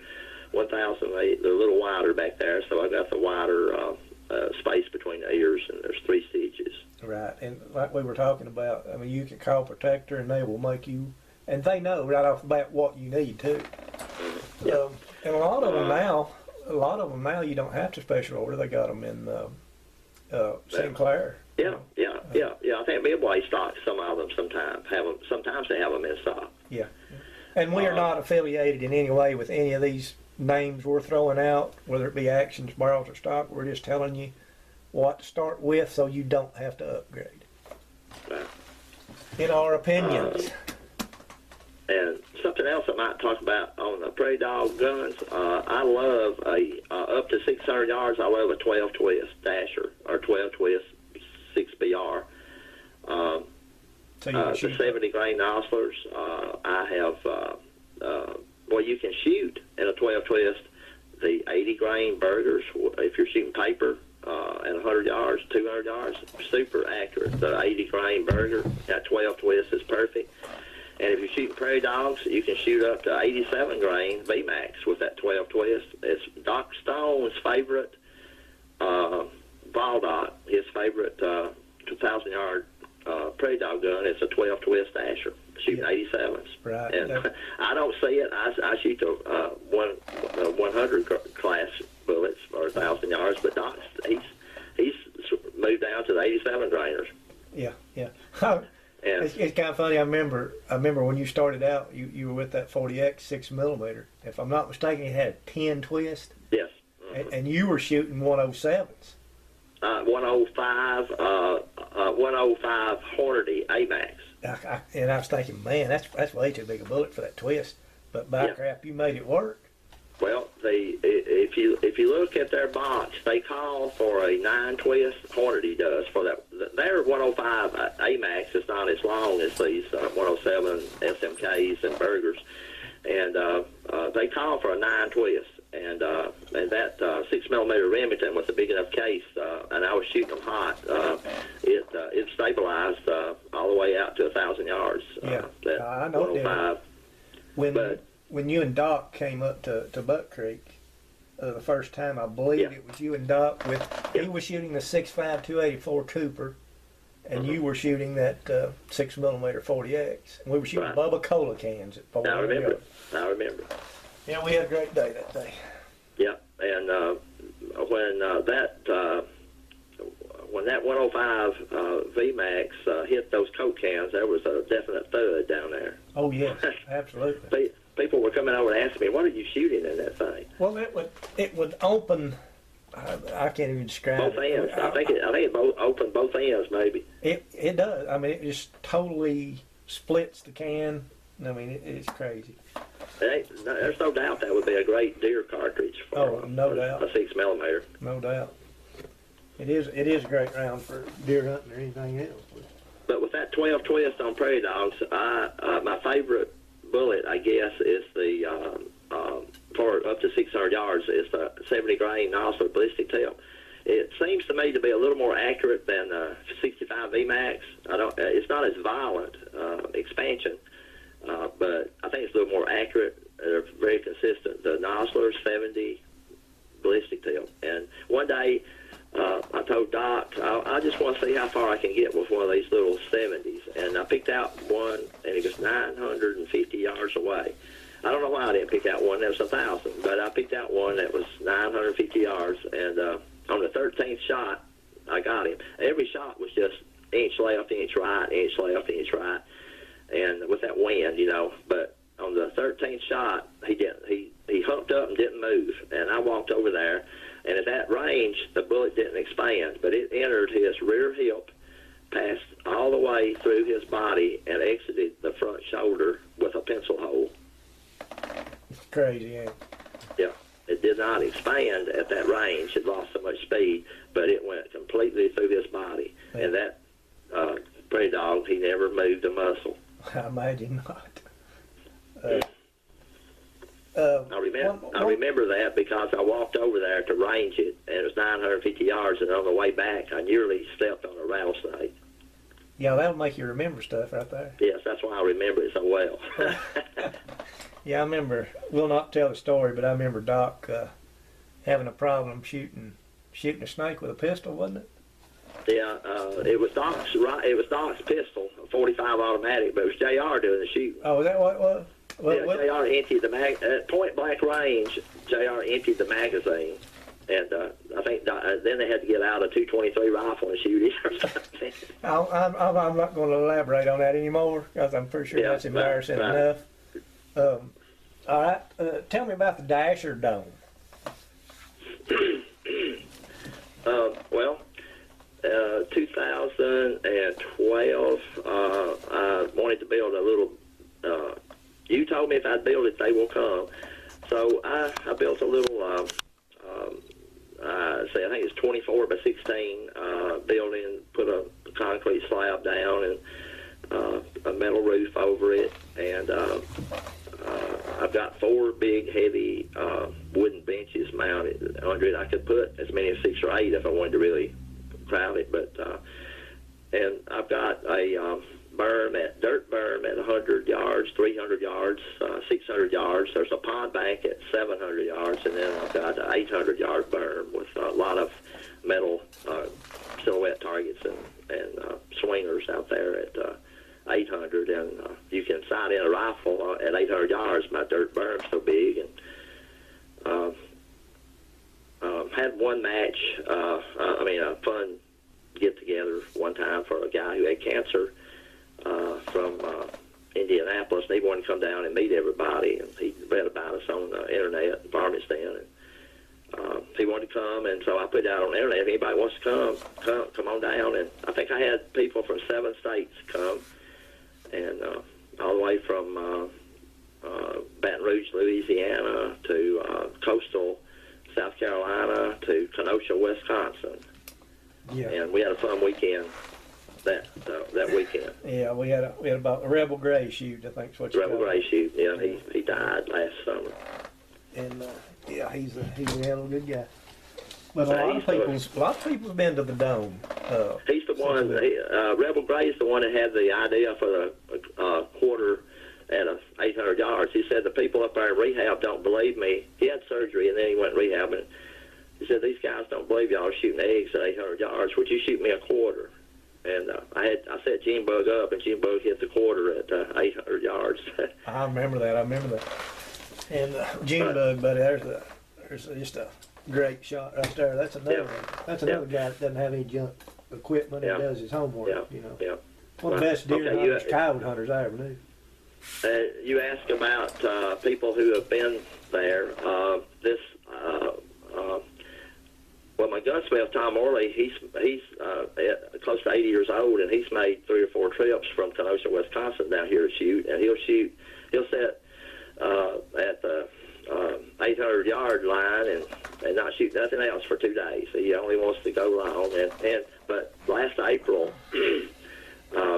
1008, they're a little wider back there. So I got the wider space between the ears, and there's 3 stitches. Right, and like we were talking about, I mean, you can call Protector, and they will make you, and they know right off the bat what you need too. And a lot of them now, you don't have to special order. They got them in Sinclair. Yeah. I think Midway stocks some of them. Sometimes they have them in stock. Yeah, and we are not affiliated in any way with any of these names we're throwing out, whether it be actions, barrels, or stock. We're just telling you what to start with, so you don't have to upgrade. Right. In our opinions. And something else I might talk about on the Prairie Dog guns, I love up to 600 yards. I love a 12 twist dasher or 12 twist 6BR. The 70 grain nozzlers. I have. You can shoot in a 12 twist the 80 grain burgers if you're shooting paper at 100 yards, 200 yards. Super accurate. The 80 grain burger at 12 twist is perfect. And if you're shooting Prairie Dogs, you can shoot up to 87 grain VMAX with that 12 twist. It's Doc Stone's favorite Baldock, his favorite 2,000-yard Prairie Dog gun. It's a 12 twist Asher, shooting 87s. Right. And I don't see it. I shoot the 100 class bullets for 1,000 yards, but Doc, he's moved down to the 87 grainers. Yeah. It's kind of funny. I remember when you started out, you were with that 40X 6mm. If I'm not mistaken, it had a 10 twist. Yes. Mm-hmm. And you were shooting 107s. 105 Hornady AMAX. And I was thinking, man, that's way too big a bullet for that twist. But by crap, you made it work. Well, if you look at their box, they call for a 9-twist. Hornady does for that. Their 105 AMAX is not as long as these 107 SMKs and Burgers, and they call for a 9-twist. And that 6mm Remington with a big enough case, and I was shooting them hot. It stabilized all the way out to 1,000 yards. That I know 105. When you and Doc came up to Buck Creek the first time, I believe it was you and Doc he was shooting the 6.5 284 Cooper, and you were shooting that 6mm 40X, and we were shooting Bubba Cola cans at 4. I remember. Yeah, we had a great day that day. Yeah, and when that 105 VMAX hit those Coke cans, there was a definite thud down there. Oh yes, absolutely. People were coming over and asking me, "What are you shooting in that thing?" Well, it would open. I can't even describe both ends. I think it opened both ends, maybe. It does. I mean, it just totally splits the can. I mean, it's crazy. There's no doubt that would be a great deer cartridge for no doubt. A 6mm. No doubt. It is a great round for deer hunting or anything else. But with that 12 twist on Prairie Dogs, my favorite bullet, I guess, is the for up to 600 yards is the 70 grain nozzle ballistic tip. It seems to me to be a little more accurate than 65 VMAX. It's not as violent expansion, but I think it's a little more accurate. They're very consistent. The Nosler 70 ballistic tip. And one day, I told Doc, I just want to see how far I can get with one of these little 70s. And I picked out one, and it was 950 yards away. I don't know why I didn't pick out one that was 1,000, but I picked out one that was 950 yards. And on the 13th shot, I got him. Every shot was just inch left, inch right, inch left, inch right, and with that wind, you know. But on the 13th shot, he humped up and didn't move, and I walked over there. And at that range, the bullet didn't expand, but it entered his rear hip, passed all the way through his body, and exited the front shoulder with a pencil hole. It's crazy, ain't it? Yeah, it did not expand at that range. It lost so much speed, but it went completely through his body. Yeah. And that prairie dog, he never moved a muscle. I imagine not. I remember that because I walked over there to range it, and it was 950 yards, and on the way back, I nearly stepped on a rattlesnake. Yeah, that'll make you remember stuff right there. Yes, that's why I remember it so well. Yeah, I remember, we'll not tell the story, but I remember Doc having a problem shooting a snake with a pistol, wasn't it? Yeah, it was Doc's pistol, a 45 automatic, but it was JR doing the shooting. Oh, is that what it was? JR emptied the at point blank range. JR emptied the magazine, and I think then they had to get out a .223 rifle and shoot it or something. I'm not going to elaborate on that anymore because I'm pretty sure that's embarrassing enough. All right, tell me about the Dasher Dome. Well, 2012, I wanted to build a little. You told me if I'd build it, they will come. So I built a little, I think it's 24 by 16 building, put a concrete slab down and a metal roof over it. And I've got 4 big, heavy wooden benches mounted under it. I could put as many as 6 or 8 if I wanted to really crowd it. But and I've got a dirt berm at 100 yards, 300 yards, 600 yards. There's a pond bank at 700 yards, and then I've got an 800-yard berm with a lot of metal silhouette targets and swingers out there at 800. And you can sight in a rifle at 800 yards. My dirt berm's so big. And had one match, a fun get-together one time for a guy who had cancer. From Indianapolis, and he wanted to come down and meet everybody, and he read about us on the internet and Farmington, and he wanted to come, and so I put it out on the internet. If anybody wants to come on down, and I think I had people from 7 states come, and all the way from Baton Rouge, Louisiana, to coastal South Carolina, to Kenosha, Wisconsin. Yeah. And we had a fun weekend. That weekend. Yeah, we had about a Rebel Gray shoot, I think is what you call it. Rebel Gray shoot. Yeah, he died last summer. And he's a hell of a good guy. But a lot of people's been to the Dome. He's the one. Rebel Gray's the one that had the idea for the quarter at 800 yards. He said the people up there in rehab don't believe me. He had surgery and then he went rehab, and he said these guys don't believe y'all shooting eggs at 800 yards. Would you shoot me a quarter? And I set Gene Bug up, and Gene Bug hit the quarter at 800 yards. I remember that. And Gene Bug, buddy, there's just a great shot right there. That's another guy that doesn't have any junk equipment and does his homework. You know. Yeah. One of the best deer hunters, coyote hunters I ever knew. You asked about people who have been there. Well, my gunsmith, Tom Orley, he's close to 80 years old, and he's made 3 or 4 trips from Kenosha, Wisconsin down here to shoot, and he'll sit at the 800-yard line and not shoot nothing else for 2 days. He only wants to go long. But last April,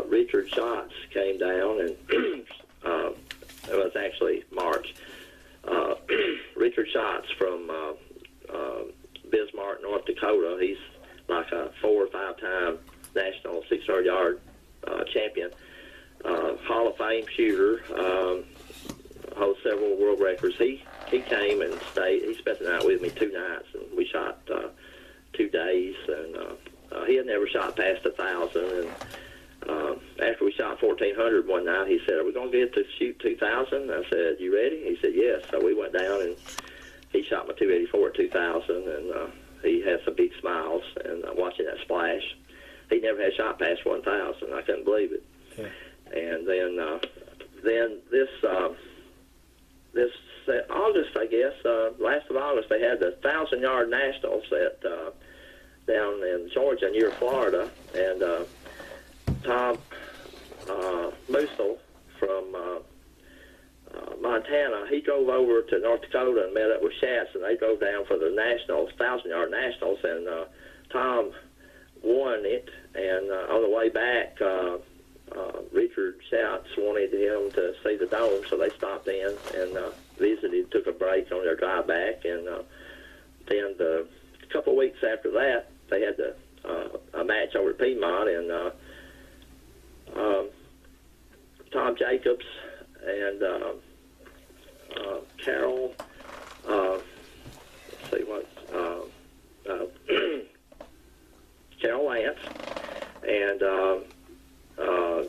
Richard Schatz came down, and it was actually March. Richard Schatz from Bismarck, North Dakota. He's like a 4 or 5 time national 600-yard champion, Hall of Fame shooter, holds several world records. He came and stayed. He spent the night with me 2 nights, and we shot 2 days, and he had never shot past 1,000. And after we shot 1,400 one night, he said, "Are we going to get to shoot 2,000?" I said, "You ready?" He said, "Yes." So we went down, and he shot my 284 at 2,000, and he had some big smiles. And watching that splash, he never had shot past 1,000. I couldn't believe it. Yeah. And then this August, I guess, last of August, they had the 1,000-yard nationals at down in Georgia near Florida, and Tom Musil from Montana, he drove over to North Dakota and met up with Schatz, and they drove down for the nationals, 1,000-yard nationals, and Tom won it. And on the way back, Richard Schatz wanted him to see the dome, so they stopped in and visited, took a break on their drive back, and then a couple of weeks after that, they had a match over at Piedmont, and Tom Jacobs and Carol, let's see what, Carol Lance and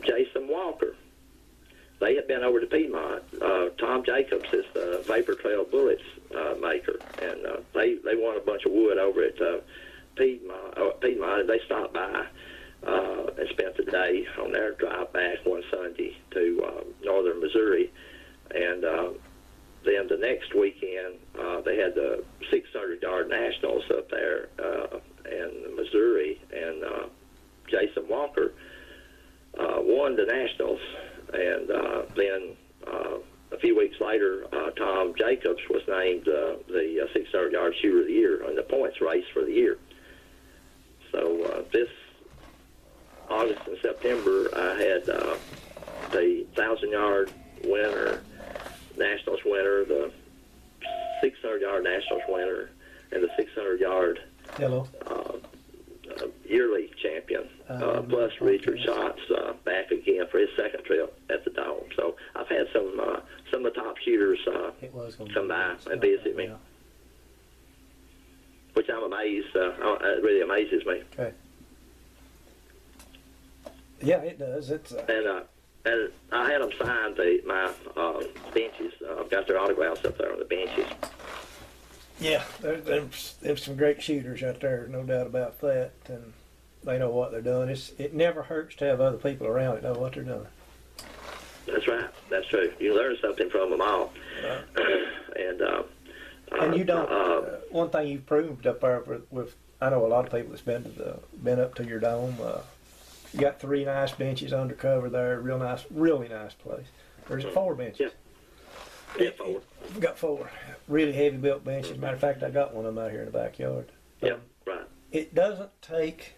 Jason Walker. They had been over to Piedmont. Tom Jacobs is the Vapor Trail Bullets maker, and they won a bunch of wood over at Piedmont, and they stopped by and spent the day on their drive back one Sunday to northern Missouri. And then the next weekend, they had the 600-yard nationals up there in Missouri, and Jason Walker won the nationals. And then a few weeks later, Tom Jacobs was named the 600-yard shooter of the year in the points race for the year. So this August and September, I had the 1,000-yard winner, nationals winner, the 600-yard nationals winner, and the 600-yard yearly champion, plus Richard Schatz back again for his second trip at the Dome. So I've had some of the top shooters come by and visit me, which I'm amazed. It really amazes me. Okay. Yeah, it does. It's and I had them sign my benches. I've got their autographs up there on the benches. Yeah, there's some great shooters out there, no doubt about that, and they know what they're doing. It never hurts to have other people around that know what they're doing. That's right. That's true. You learn something from them all. And you don't. One thing you've proved up there with I know a lot of people that's been up to your dome. You got 3 nice benches undercover there. Real nice, really nice place. There's 4 benches. Yeah, 4. We've got 4 really heavy built benches. Matter of fact, I got one of them out here in the backyard. Yeah, right. It doesn't take,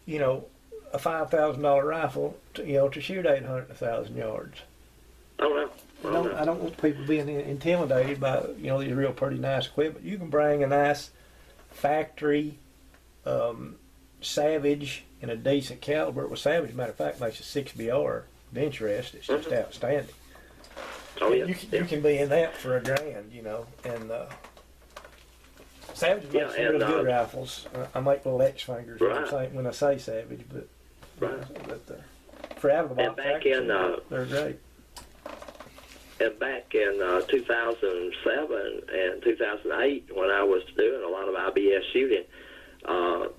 a $5,000 rifle to shoot 800 1,000 yards. Oh no. I don't want people being intimidated by these real pretty nice equipment. You can bring a nice factory Savage in a decent caliber. Well, Savage, matter of fact, makes a 6BR bench rest. It's just outstanding. Oh yeah. You can be in that for $1,000, and Savage makes real good rifles. I make little X fingers when I say Savage, but for out of the box action, they're great. And back in 2007 and 2008, when I was doing a lot of IBS shooting,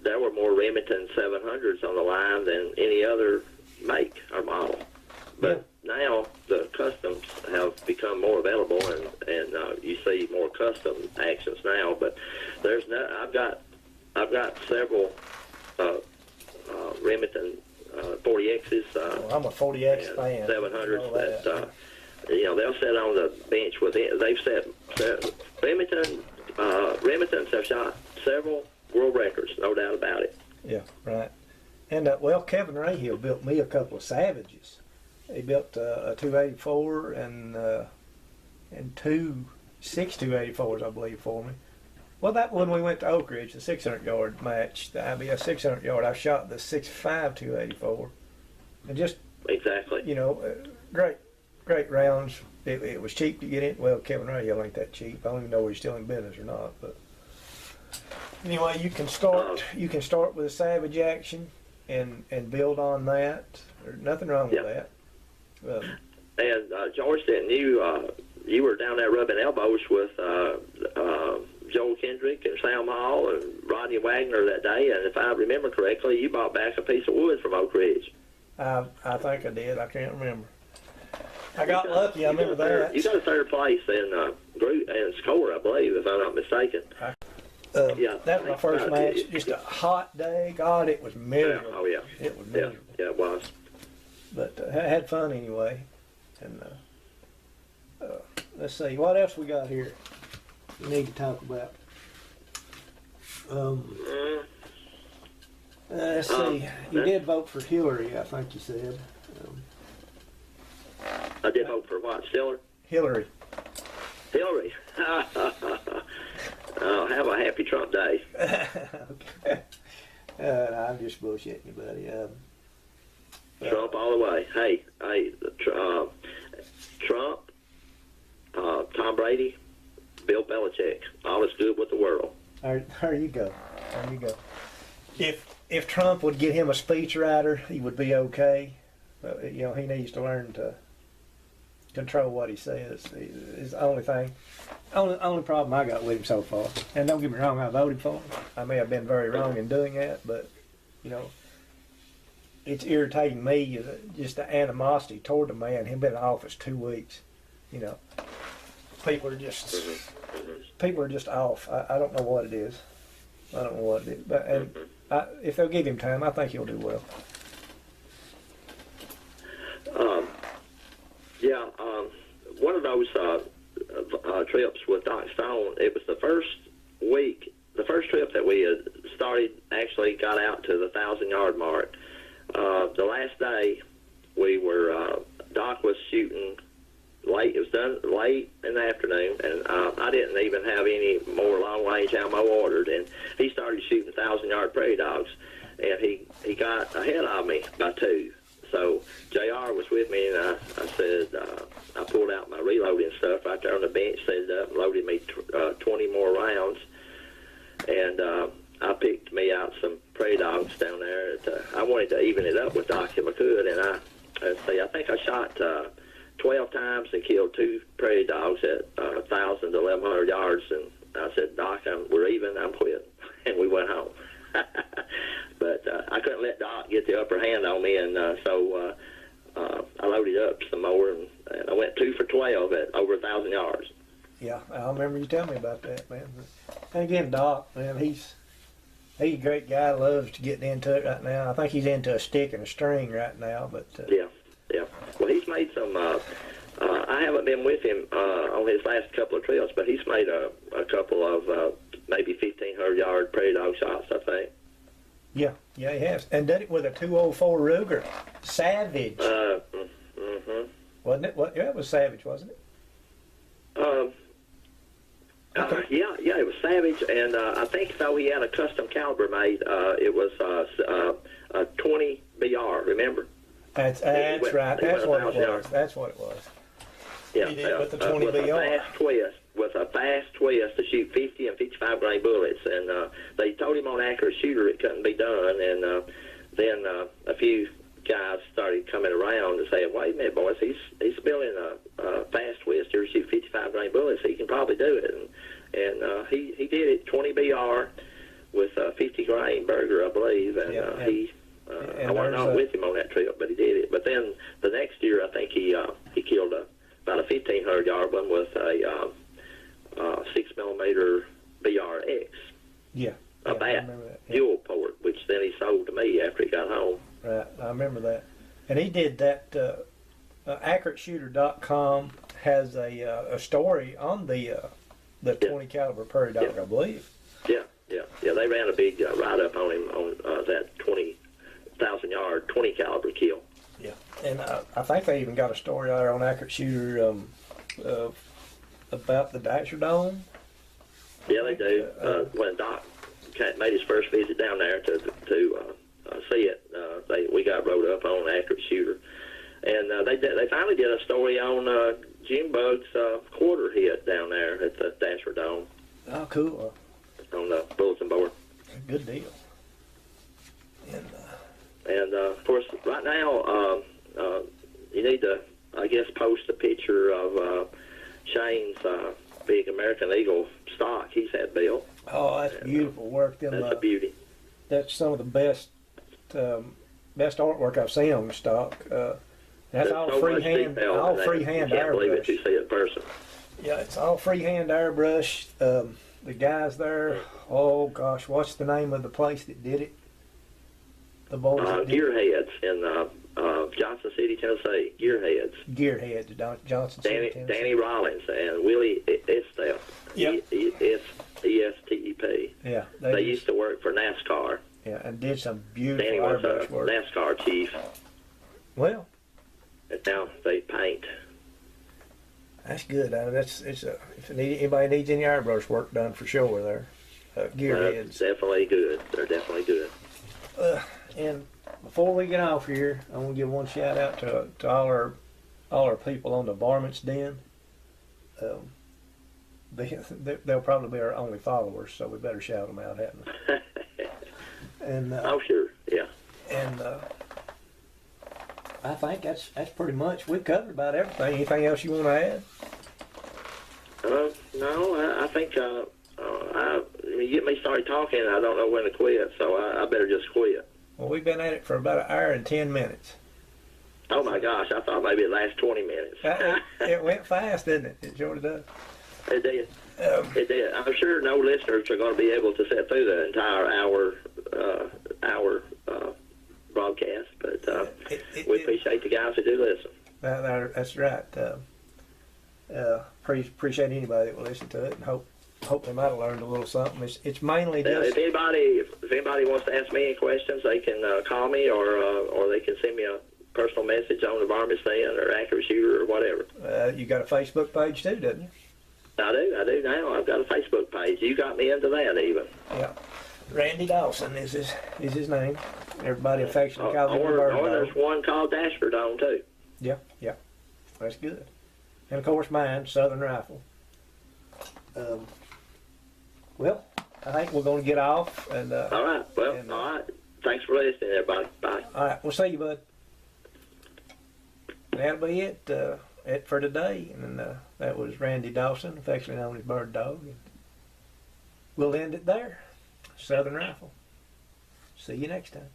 there were more Remington 700s on the line than any other make or model. But now the customs have become more available, and you see more custom actions now. But I've got several Remington 40Xs. I'm a 40X fan. 700s that they'll sit on the bench with it. They've set Remingtons have shot several world records, no doubt about it. Yeah, right. And Kevin Rahill built me a couple of Savages. He built a 284 and 2 284s, I believe, for me. Well, that one we went to Oak Ridge, the 600-yard match, the IBS 600-yard. I shot the 6.5 284, and just exactly, great rounds. It was cheap to get in. Well, Kevin Rahill ain't that cheap. I don't even know if he's still in business or not, but Anyway, you can start. You can start with a savage action, and build on that. There's nothing wrong with that. And George, didn't you were down there rubbing elbows with Joel Kendrick and Sam Hall and Rodney Wagner that day, and if I remember correctly, you bought back a piece of wood from Oak Ridge. I think I did. I can't remember. I got lucky. I remember that. You got a third place in group and score, I believe, if I'm not mistaken. That was my first match. Just a hot day. God, it was miserable. Oh yeah. It was miserable. Yeah, it was. But I had fun anyway. And let's see, what else we got here we need to talk about? Let's see. You did vote for Hillary, I think you said. I did vote for what, Stiller? Hillary. Hillary. Have a happy Trump day. Okay. I'm just bullshitting you, buddy. Trump all the way. Hey, Trump, Tom Brady, Bill Belichick. All is good with the world. There you go. There you go. If Trump would get him a speechwriter, he would be okay. But, he needs to learn to control what he says. Is the only thing. Only problem I got with him so far. And don't get me wrong, I voted for him. I may have been very wrong in doing that, but it's irritating me, just the animosity toward the man. Him been in office 2 weeks. People are just off. I don't know what it is. I don't know what it is. But if they'll give him time, I think he'll do well. One of those trips with Doc Stone, it was the first trip that we had actually got out to the 1,000-yard mark. The last day, Doc was shooting late. It was done late in the afternoon, and I didn't even have any more long-range ammo ordered, and he started shooting 1,000-yard prairie dogs, and he got ahead of me by 2. So JR was with me, and I said, I pulled out my reloading stuff right there on the bench, set it up, and loaded me 20 more rounds, and I picked me out some prairie dogs down there. I wanted to even it up with Doc if I could, and I think I shot 12 times and killed 2 prairie dogs at 1,000 to 1,100 yards, and I said, Doc, we're even, I'm quitting, and we went home. But I couldn't let Doc get the upper hand on me, and so I loaded up some more, and I went 2 for 12 at over 1,000 yards. Yeah, I remember you telling me about that, man. And again, Doc, man, he's a great guy. Loves to get into it right now. I think he's into a stick and a string right now. But yeah. Well, he's made some. I haven't been with him on his last couple of trips, but he's made a couple of maybe 1,500-yard prairie dog shots, I think. Yeah, he has, and did it with a 204 Ruger, Savage. Wasn't it? Yeah, it was Savage, wasn't it? Okay. Yeah, it was Savage, and I think though he had a custom caliber made. It was a 20 BR. Remember? That's right. That's what it was. That's what it was. Yeah, he did with the 20 BR. With a fast twist to shoot 50 and 55 grain bullets, and they told him on Accurate Shooter it couldn't be done, and then a few guys started coming around and saying, "Wait a minute, boys, he's building a fast twist here to shoot 55 grain bullets. He can probably do it." And he did it 20 BR with a 50 grain burger, I believe, and I wasn't with him on that trip, but he did it. But then the next year, I think he killed about a 1,500-yard one with a 6mm BRX. Yeah. A bat fuel port, which then he sold to me after he got home. Right, I remember that. And he did that. AccurateShooter.com has a story on the 20 caliber prairie dog, I believe. Yeah. They ran a big write-up on him on that 20,000-yard 20 caliber kill. Yeah, and I think they even got a story out there on Accurate Shooter about the Dasher Dome. Yeah, they do. When Doc made his first visit down there to see it, we got wrote up on Accurate Shooter, and they finally did a story on Junebug's quarter hit down there at the Dasher Dome. Oh, cool. On the bulletin board. good deal. And of course, right now, you need to, I guess, post a picture of Shane's big American Eagle stock he's had built. oh, that's beautiful work. Them, That's a beauty. that's some of the best artwork I've seen on the stock. That's There's all so much freehand, detail in all that. freehand You can't believe it airbrush. till you see it in person. Yeah, it's all freehand airbrush. The guys there, oh gosh, what's the name of the place that did it? The boys that did it? Gearheads in Johnson City, Tennessee. Gearheads. Gearheads, Johnson City, Tennessee. Danny Rollins and Willie Estep. Yep. ESTEP. Yeah, They used to work for NASCAR. yeah, and did some beautiful Danny was a airbrush work. NASCAR chief, Well, and now they paint. that's good. If anybody needs any airbrush work done, for sure, there. Gearheads. Definitely good. They're definitely good. And before we get off here, I want to give one shout out to all our people on the Varmints Den. They'll probably be our only followers, so we better shout them out, haven't we? And Oh, sure. Yeah. and I think that's pretty much, we've covered about everything. Anything else you want to add? No, I think you get me started talking, I don't know when to quit, so I better just quit. Well, we've been at it for about 1 hour and 10 minutes. Oh, my gosh. I thought maybe it last 20 minutes. It went fast, didn't it? It sure did. It did. It did. I'm sure no listeners are going to be able to sit through the entire hour broadcast, but we appreciate the guys who do listen. That's right. Appreciate anybody that will listen to it, and hope they might have learned a little something. It's mainly Now, just. if anybody wants to ask me any questions, they can call me or they can send me a personal message on the Varmint Den or Accurate Shooter or whatever. You got a Facebook page too, doesn't you? I do now. I've got a Facebook page. You got me into that even. Yeah. Randy Dawson is his name. Everybody affectionately calls him the Or Birdog. there's one called Dashford on too. Yeah. That's good. And of course mine, Southern Rifle. Well, I think we're going to get off. And All right. Well, all right. Thanks for listening, everybody. Bye. all right, we'll see you, bud. That'll be it for today. And that was Randy Dawson, affectionately known as Bird Dog. We'll end it there. Southern Rifle. See you next time.